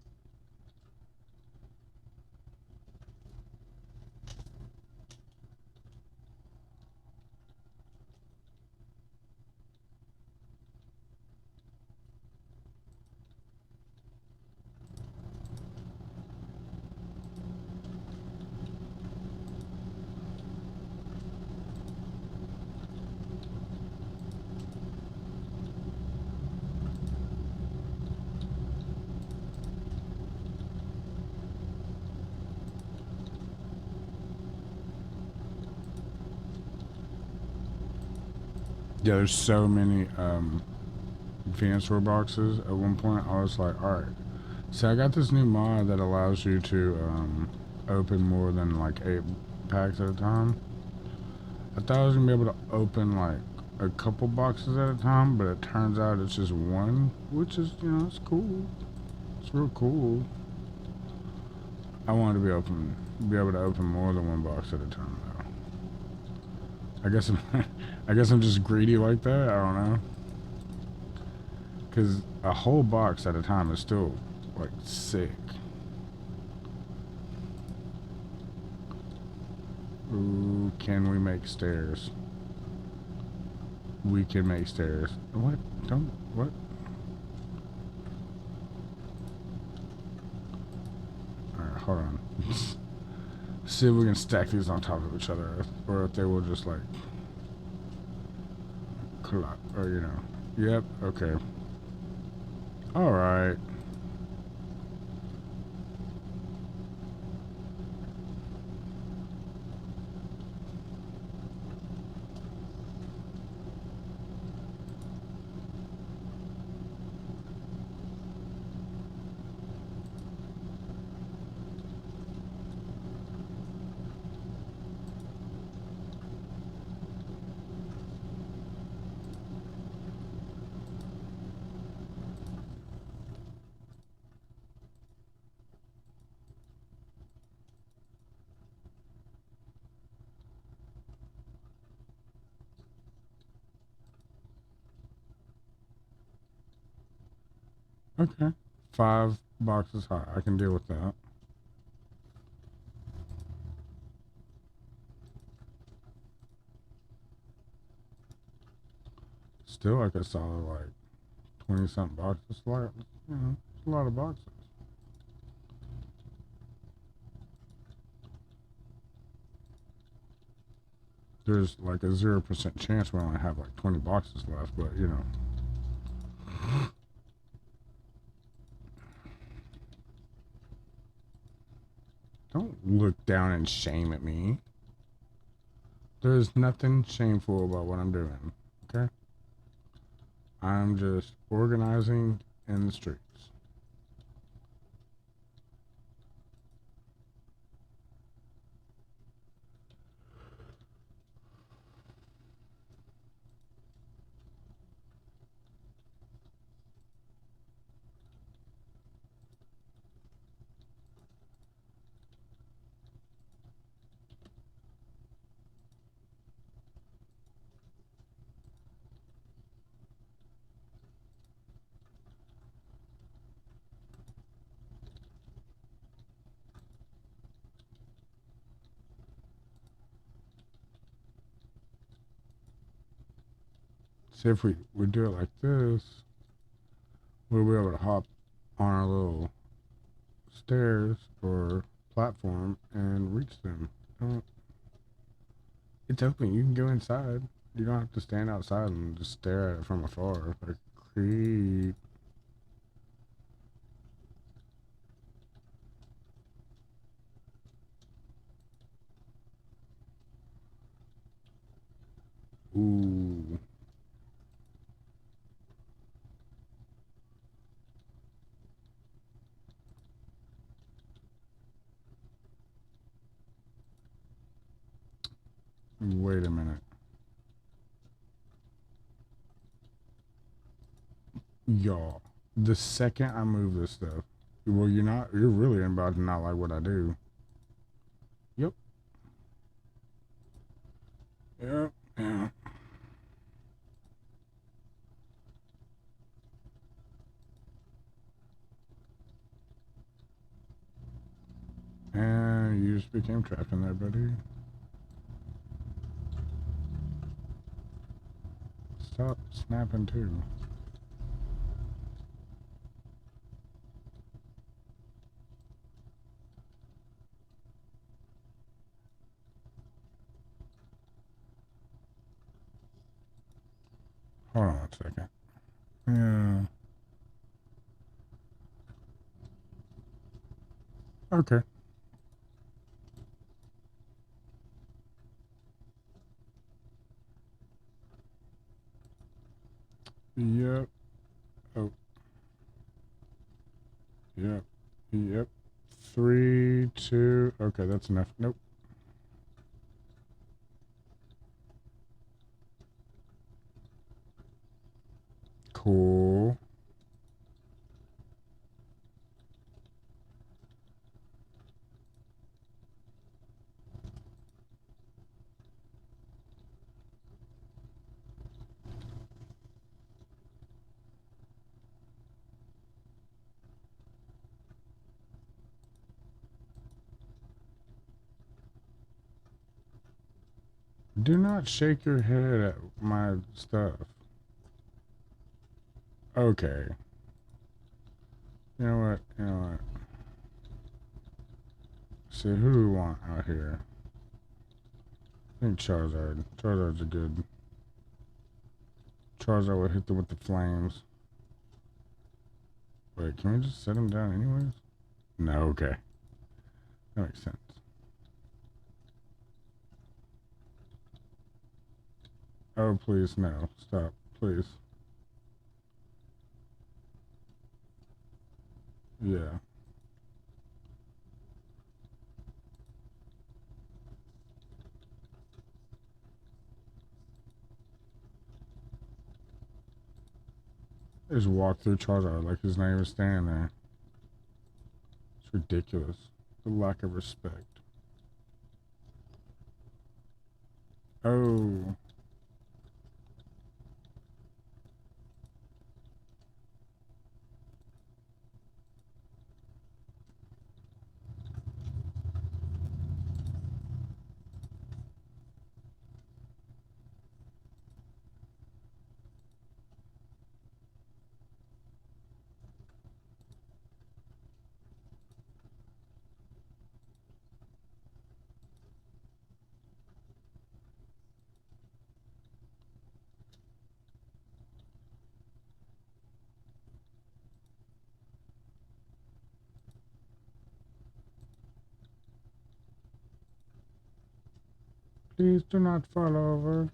Yeah, there's so many venasaur boxes. At one point, I was like, all right. So I got this new mod that allows you to open more than like 8 packs at a time. I thought I was gonna be able to open like a couple boxes at a time, but it turns out it's just one, which is it's cool. It's real cool. I wanted to be able to open more than one box at a time though. I guess I guess I'm just greedy like that. I don't know. Because a whole box at a time is still like sick. Ooh, can we make stairs? We can make stairs. What? Don't. What? Alright, hold on. See if we can stack these on top of each other, or if they will just like collide, or Yep. Okay. All right. Okay. 5 boxes high. I can deal with that. Still, like a solid like 20 something boxes. A lot, it's a lot of boxes. There's like a 0% chance we only have like 20 boxes left, but don't look down and shame at me. There's nothing shameful about what I'm doing. Okay? I'm just organizing in the streets. See if we do it like this, we'll be able to hop on our little stairs or platform and reach them. Don't, it's open. You can go inside. You don't have to stand outside and just stare at it from afar. Like creep. Ooh. Wait a minute. Y'all. The second I move this stuff, well, you're really about to not like what I do. Yep. Yep. Yeah. And you just became trapped in there, buddy. Stop snapping too. Hold on a second. Yeah. Okay. Yep. Oh. Yep. Yep. 3, 2. Okay, that's enough. Nope. Cool. Do not shake your head at my stuff. Okay. You know what? You know what? See, who do we want out here? I think Charizard. Charizard's a good. Charizard will hit them with the flames. Wait, can we just set him down anyways? No, okay. That makes sense. Oh, please, no. Stop, please. Yeah. Just walk through Charizard like he's not even standing there. It's ridiculous. The lack of respect. Oh. Please do not fall over.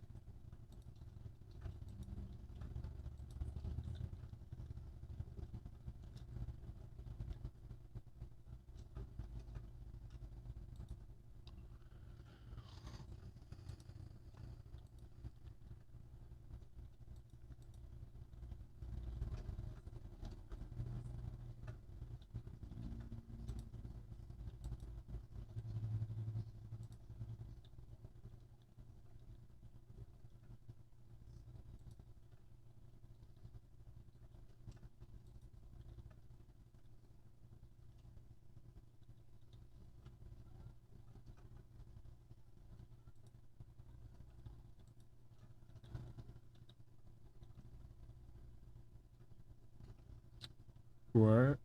What?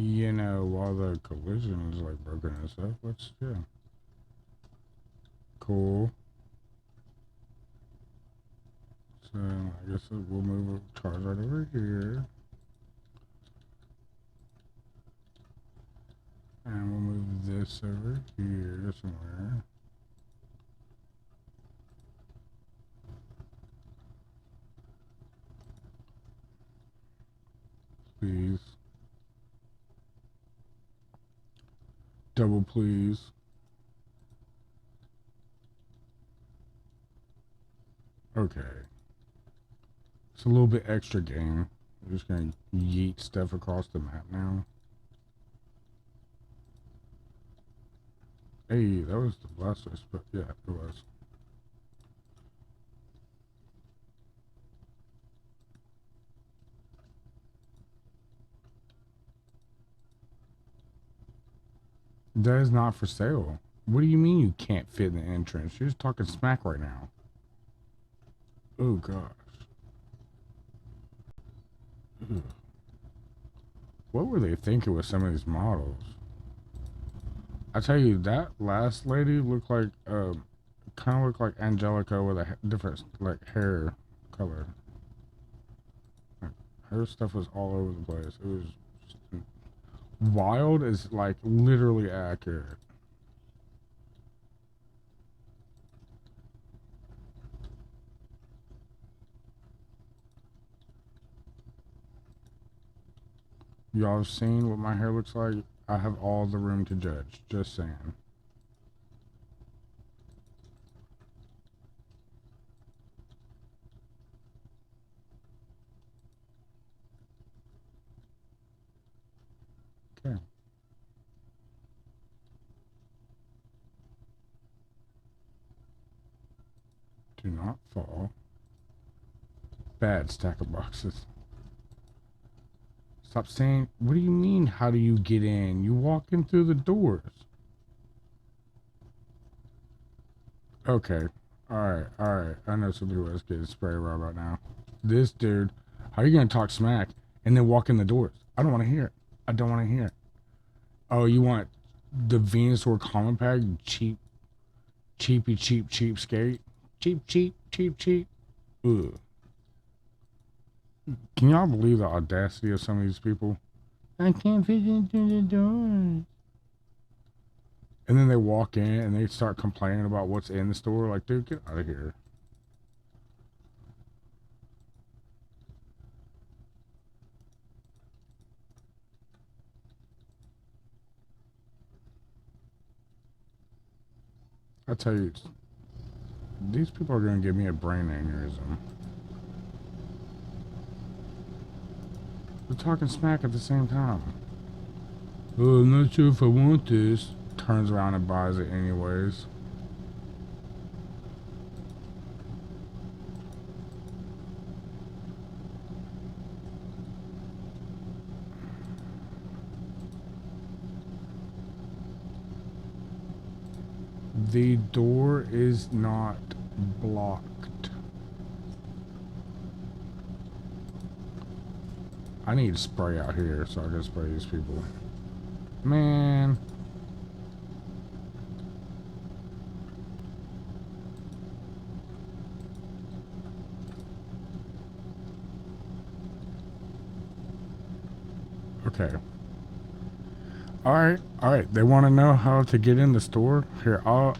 You know, while the collision is like broken and stuff, let's, yeah. Cool. So, I guess we'll move a charge right over here. And we'll move this over here somewhere. Please. Double please. Okay. It's a little bit extra game. I'm just gonna yeet stuff across the map now. Hey, that was the Blastoise, but yeah, it was. That is not for sale. What do you mean you can't fit in the entrance? You're just talking smack right now. Oh gosh. Ugh. What were they thinking with some of these models? I tell you, that last lady looked like, kind of looked like Angelica with a different, like, hair color. Like, her stuff was all over the place. It was just, wild is, like, literally accurate. Y'all have seen what my hair looks like? I have all the room to judge. Just saying. Okay. Do not fall. Bad stack of boxes. Stop saying, what do you mean, how do you get in? You walk in through the doors. Okay. Alright, alright. I know some people that's getting sprayed right now. This dude, how are you going to talk smack and then walk in the doors? I don't want to hear it. I don't want to hear it. Oh, you want the Venusaur common pack? Cheap, cheap skate? Cheap. Ugh. Can y'all believe the audacity of some of these people? I can't fit into the doors. And then they walk in and they start complaining about what's in the store. Like, dude, get out of here. I tell you, these people are going to give me a brain aneurysm. They're talking smack at the same time. Oh, I'm not sure if I want this. Turns around and buys it anyways. The door is not blocked. I need spray out here so I can spray these people. Man. Okay. Alright. They want to know how to get in the store? Here, I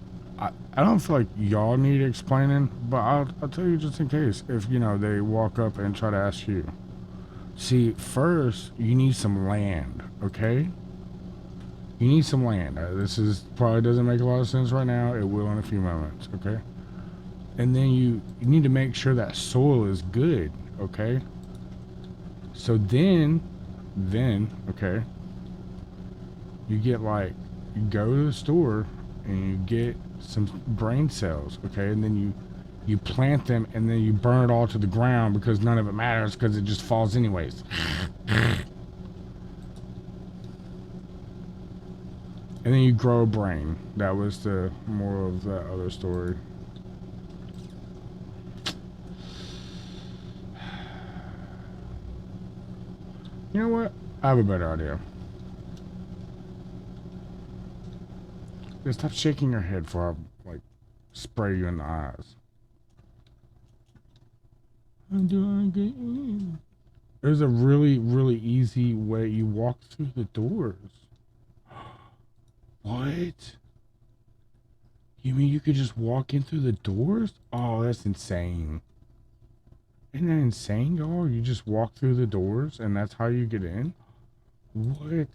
don't feel like y'all need explaining, but I'll tell you just in case. If, you know, they walk up and try to ask you. See, first, you need some land, okay? You need some land. This is probably doesn't make a lot of sense right now. It will in a few moments, okay? And then you need to make sure that soil is good, okay? So then, okay, you get like, you go to the store and you get some brain cells, okay? And then you plant them and then you burn it all to the ground because none of it matters because it just falls anyways. And then you grow a brain. That was the moral of that other story. You know what? I have a better idea. Just stop shaking your head before I, like, spray you in the eyes. How do I get in? There's a really, really easy way. You walk through the doors. What? You mean you could just walk in through the doors? Oh, that's insane. Isn't that insane, y'all? You just walk through the doors and that's how you get in? What?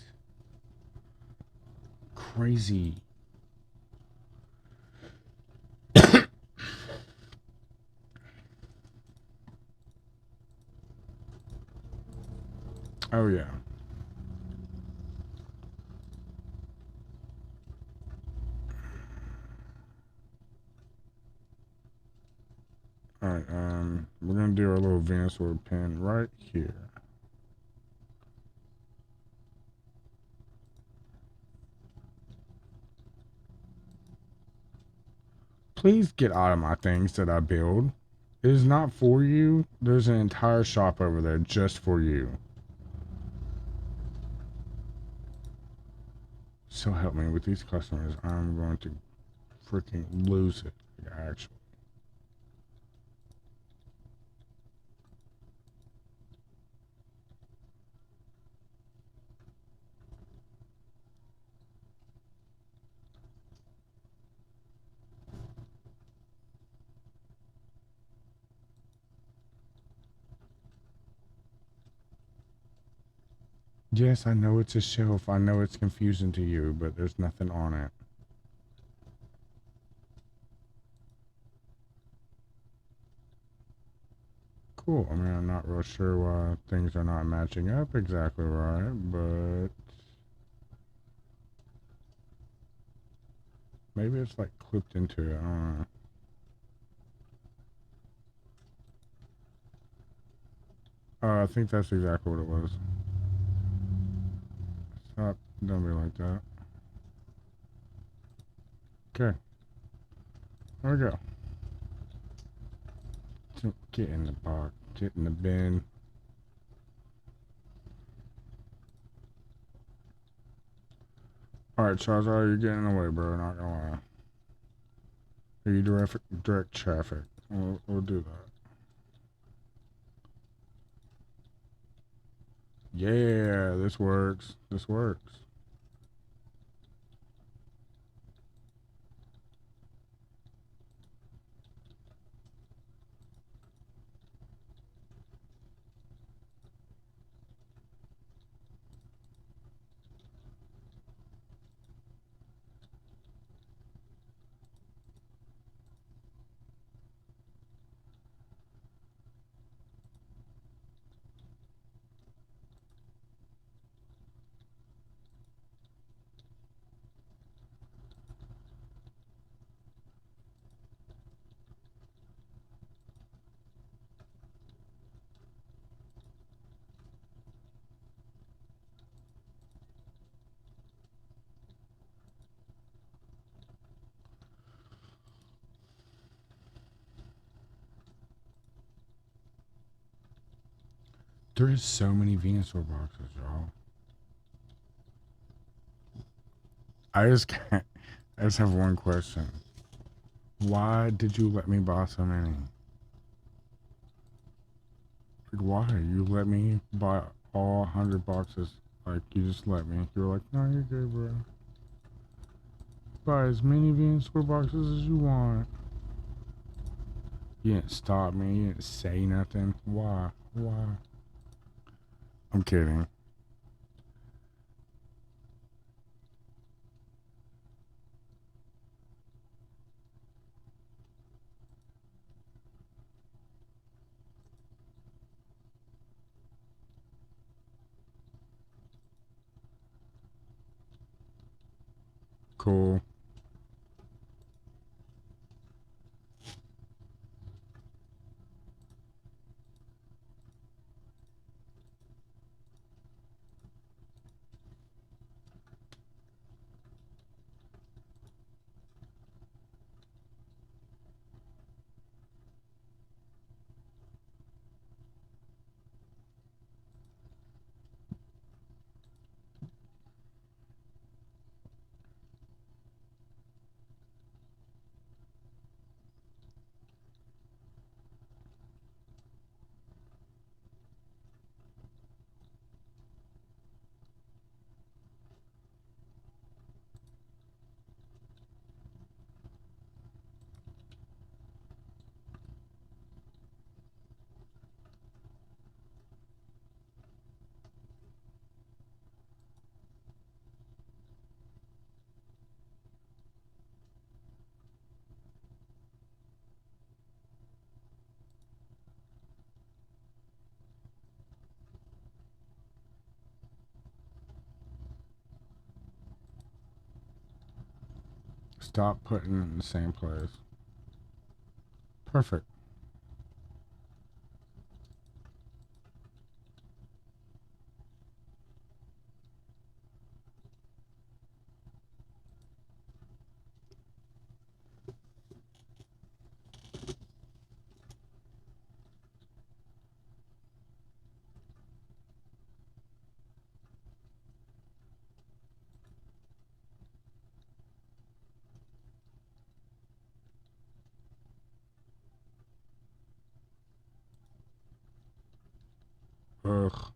Crazy. Oh, yeah. Alright, we're gonna do our little venasaur pin right here. Please get out of my things that I build. It is not for you. There's an entire shop over there just for you. So help me with these customers. I'm going to freaking lose it, actually. Yes, I know it's a shelf. I know it's confusing to you, but there's nothing on it. Cool. I mean, I'm not real sure why things are not matching up exactly right, but maybe it's like clipped into it. I don't know. I think that's exactly what it was. Stop. Don't be like that. Okay. There we go. Get in the box. Get in the bin. Alright, Charizard, you're getting in the way, bro. Not gonna lie. Are you direct traffic? We'll do that. Yeah, this works. This works. There's so many Venusaur boxes, y'all. I just can't. I just have one question. Why did you let me buy so many? Like, why? You let me buy all 100 boxes. Like, you just let me. You were like, no, you're good, bro. Buy as many Venusaur boxes as you want. You didn't stop me. You didn't say nothing. Why? Why? I'm kidding. Cool. Stop putting it in the same place. Perfect. Ugh.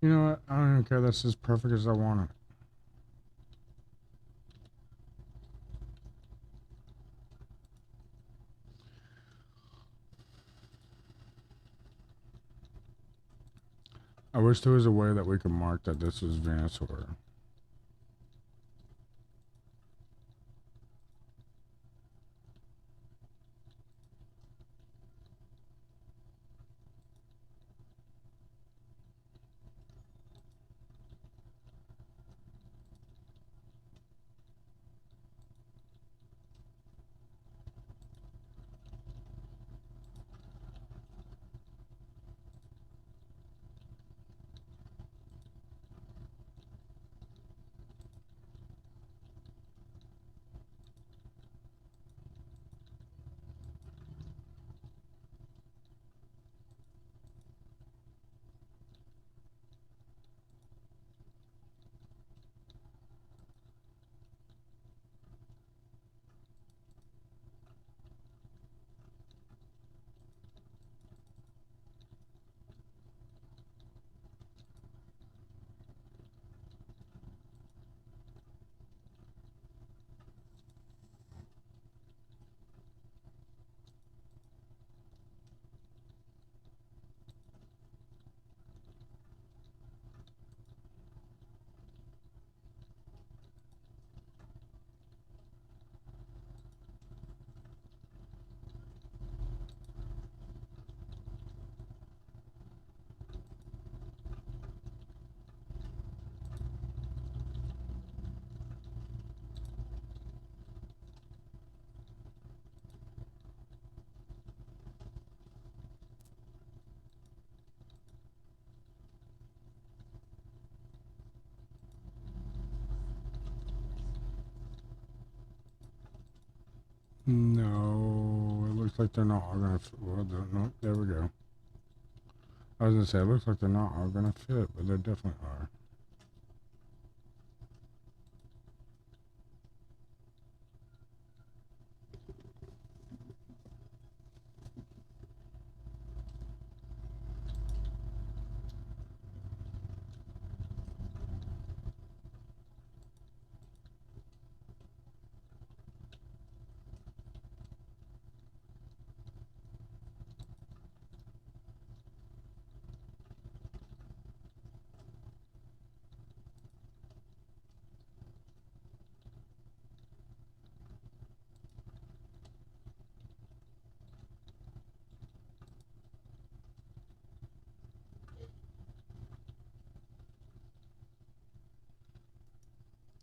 You know what? I don't even care. That's as perfect as I want it. I wish there was a way that we could mark that this is venasaur. No, it looks like they're not all gonna. Well, no, there we go. I was gonna say it looks like they're not all gonna fit, but they definitely are.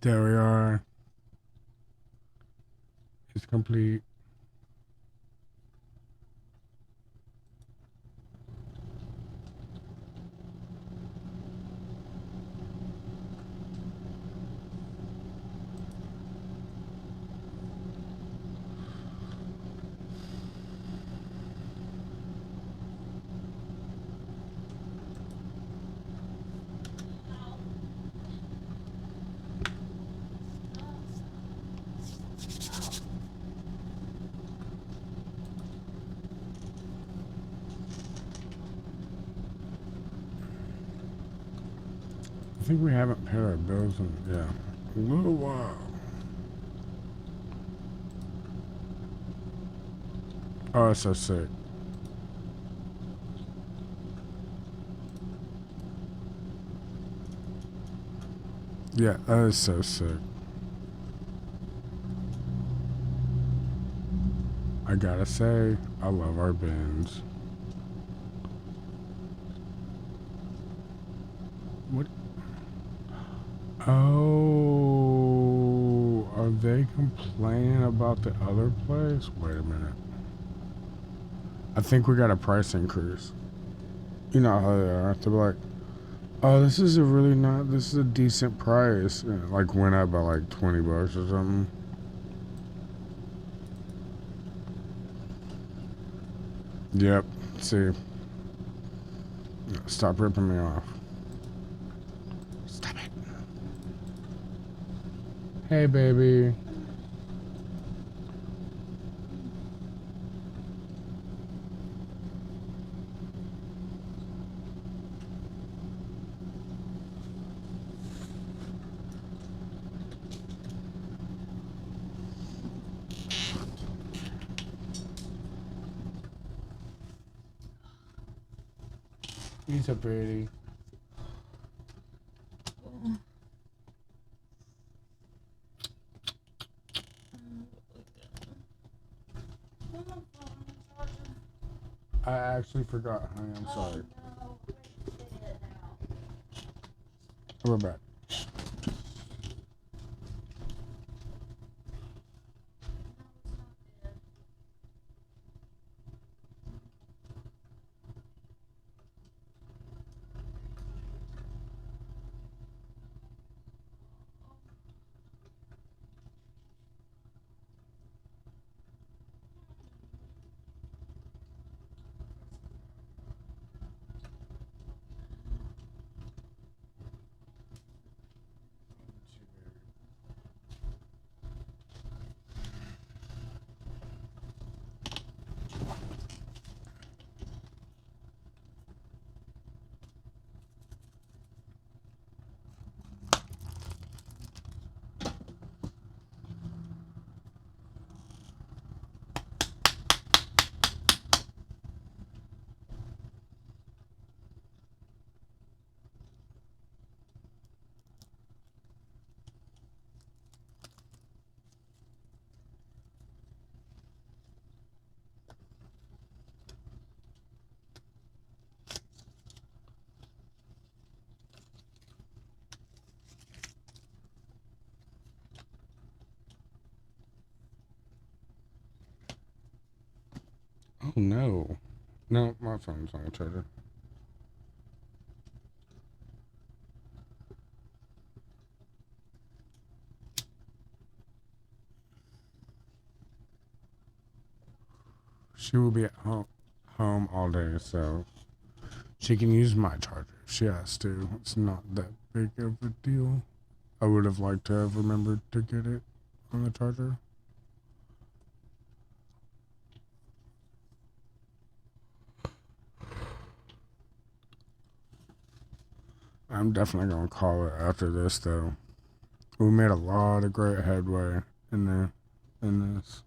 There we are. It's complete. I think we haven't paid our bills in a little while. Oh, that's so sick. Yeah, that is so sick. I gotta say, I love our bins. What? Oh, are they complaining about the other place? Wait a minute. I think we got a price increase. You know how they are. They're like, oh, this is a really not. This is a decent price. And it like went up by like $20 or something. Yep. See, stop ripping me off. Stop it. Hey, baby. You're so pretty. I actually forgot, honey. I'm sorry. We're back. Oh no. No, my phone's on charger. She will be at home all day, so she can use my charger if she has to. It's not that big of a deal. I would have liked to have remembered to get it on the charger. I'm definitely gonna call it after this, though. We made a lot of great headway in there, in this.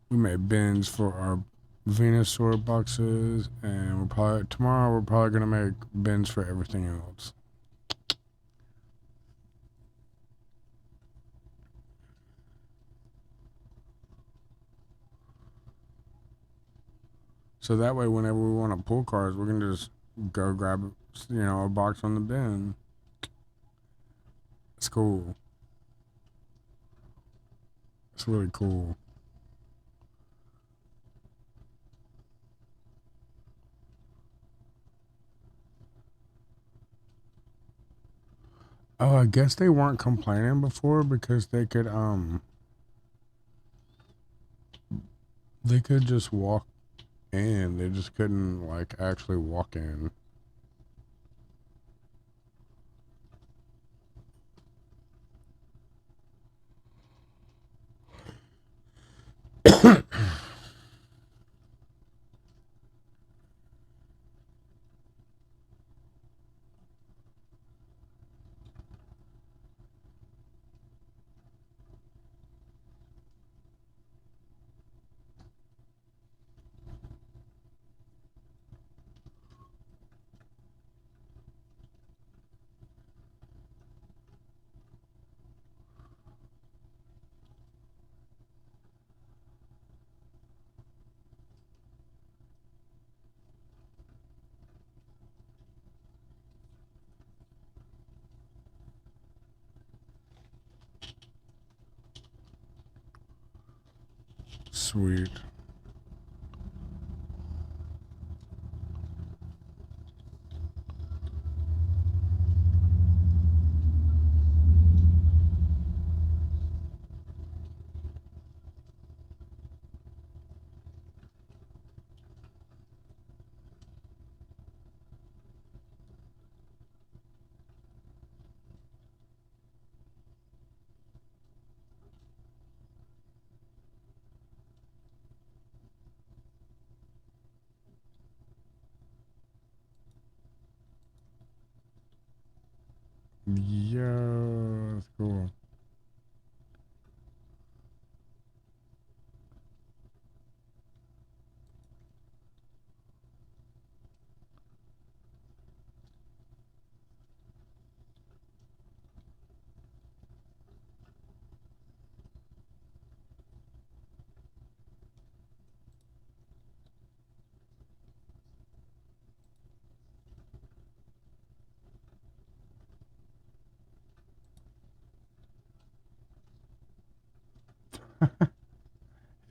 We made bins for our venasaur boxes, and tomorrow we're probably gonna make bins for everything else. So that way, whenever we want to pull cars, we can just go grab, a box on the bin. It's cool. It's really cool. Oh, I guess they weren't complaining before because they could just walk in. They just couldn't like actually walk in. Sweet. Yeah, that's cool.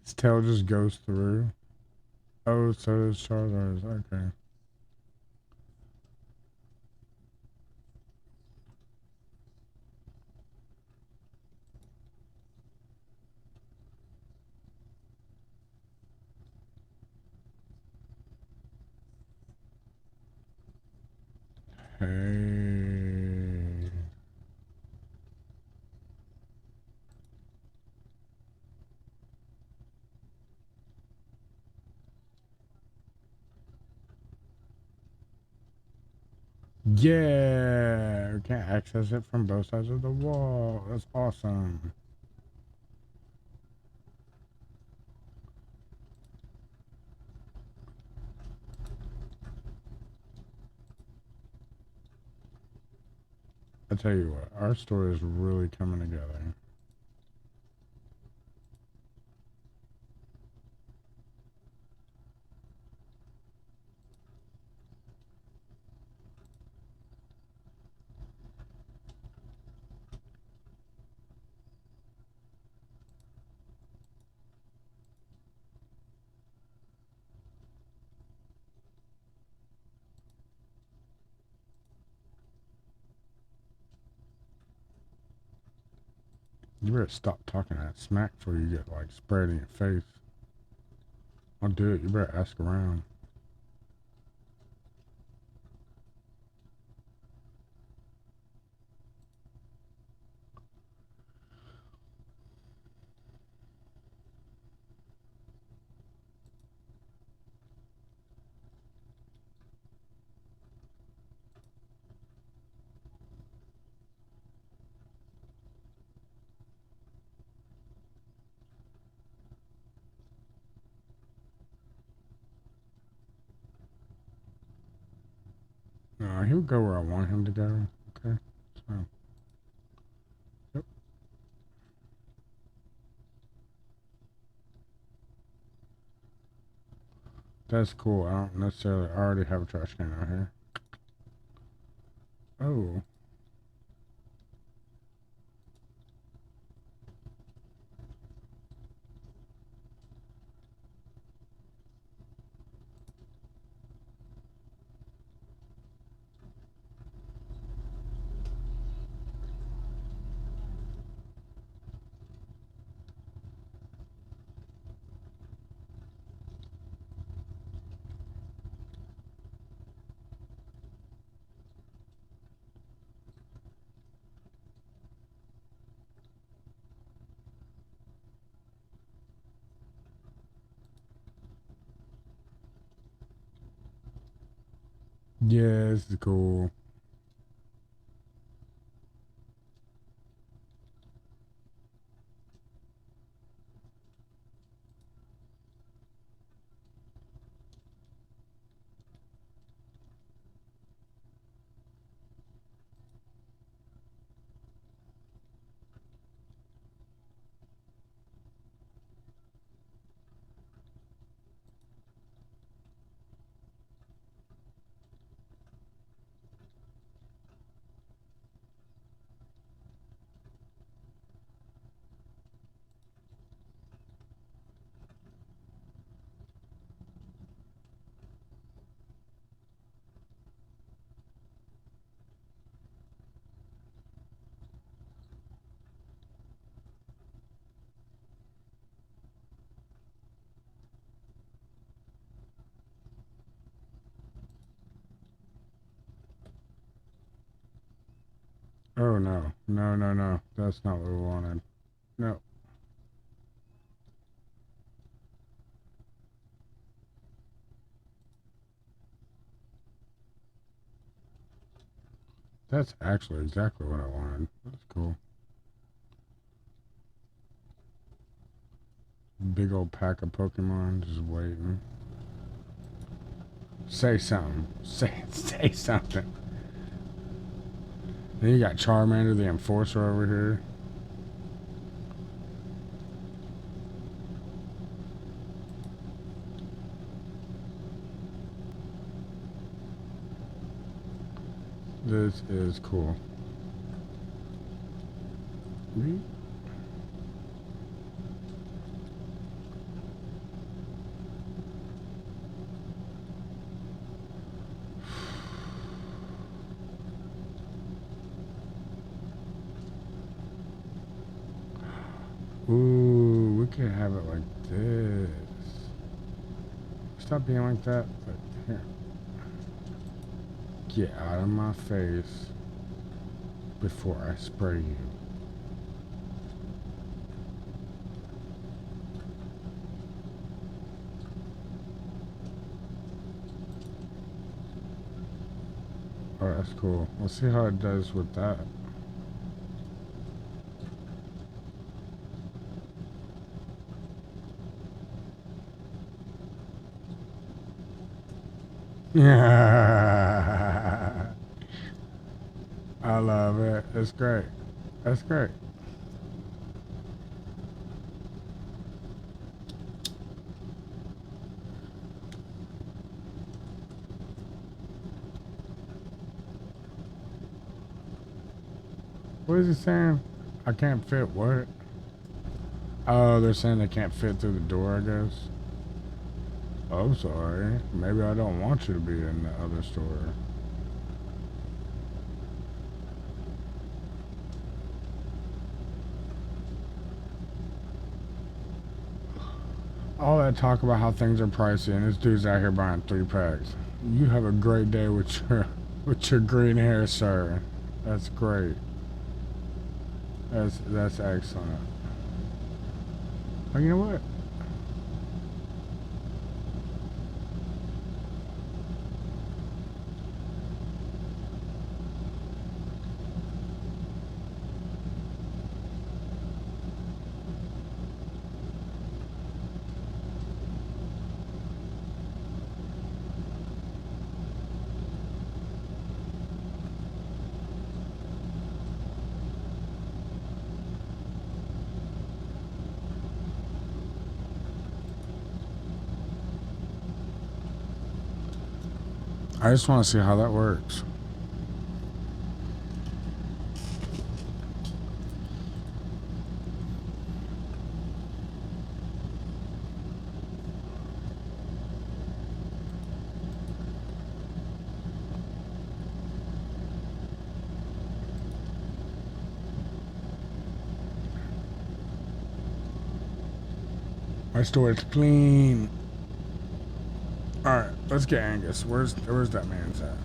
His tail just goes through. Oh, so does Charizard's. Okay. Hey. Yeah, we can access it from both sides of the wall. That's awesome. I tell you what, our story is really coming together. You better stop talking that smack before you get like sprayed in your face. I'll do it. You better ask around. No, he'll go where I want him to go. Okay. So, yep. That's cool. I don't necessarily already have a trash can out here. Oh. Yeah, this is cool. Oh no. No, no, no. That's not what we wanted. No. That's actually exactly what I wanted. That's cool. Big old pack of Pokemon just waiting. Say something. Say something. Then you got Charmander the Enforcer over here. This is cool. Ooh, we could have it like this. Stop being like that. But here. Get out of my face before I spray you. Oh, that's cool. We'll see how it does with that. Yeah. I love it. It's great. That's great. What is he saying? I can't fit what? Oh, they're saying they can't fit through the door, I guess. I'm sorry. Maybe I don't want you to be in the other store. All that talk about how things are pricey and this dude's out here buying 3 packs. You have a great day with your green hair, sir. That's great. That's excellent. Oh, you know what? I just want to see how that works. My store is clean. Alright, let's get Angus. Where's that man's at?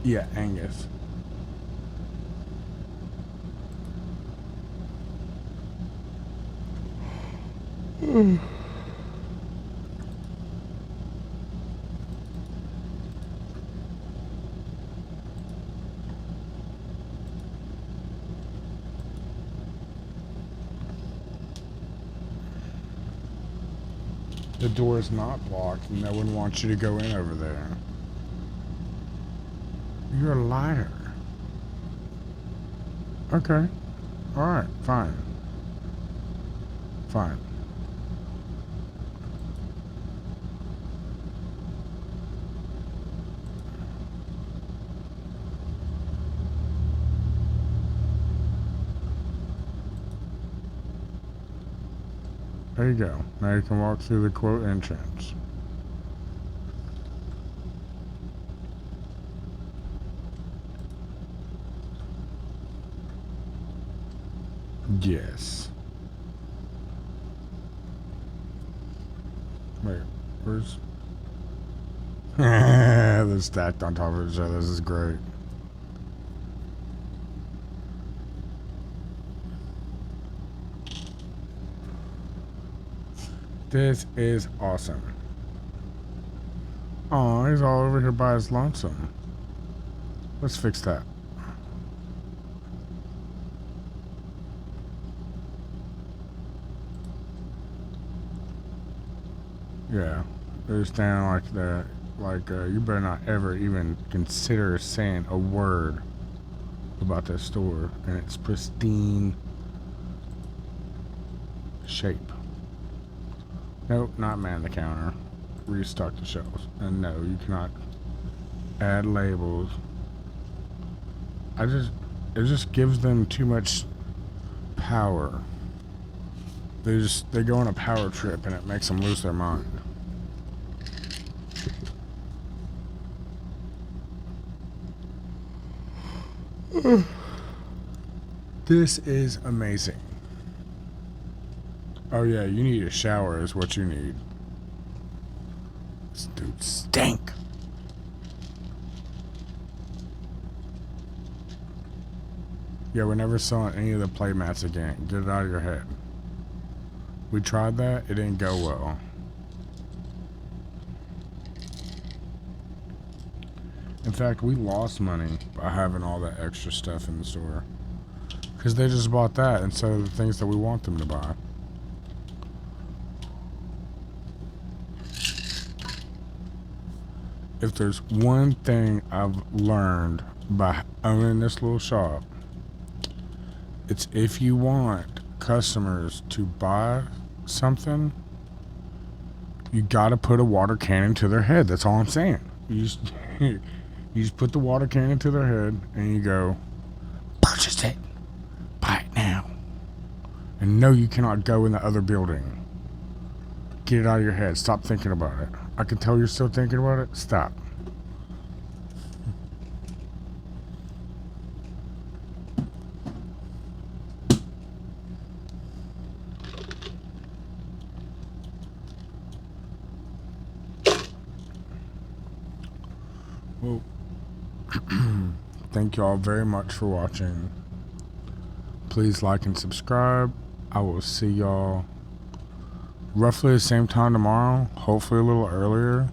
Yeah, Angus. The door is not blocked, and no one wants you to go in over there. You're a liar. Okay. Alright, fine. Fine. There you go. Now you can walk through the quote entrance. Yes. Wait, where's... They're stacked on top of each other. This is great. This is awesome. Oh, he's all over here by his lonesome. Let's fix that. Yeah, they're standing like that. Like, you better not ever even consider saying a word about that store and its pristine shape. Nope, not man the counter. Restock the shelves. And no, you cannot add labels. It just gives them too much power. They go on a power trip and it makes them lose their mind. This is amazing. Oh yeah, you need a shower is what you need. This dude stink. Yeah, we're never selling any of the play mats again. Get it out of your head. We tried that, it didn't go well. In fact, we lost money by having all that extra stuff in the store. Because they just bought that instead of the things that we want them to buy. If there's one thing I've learned by owning this little shop, it's if you want customers to buy something, you gotta put a water cannon to their head. That's all I'm saying. You just put the water cannon to their head and you go, purchase it. Buy it now. And no, you cannot go in the other building. Get it out of your head. Stop thinking about it. I can tell you're still thinking about it. Stop. Well, thank you all very much for watching. Please like and subscribe. I will see y'all roughly the same time tomorrow, hopefully a little earlier.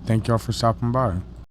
Thank y'all for stopping by.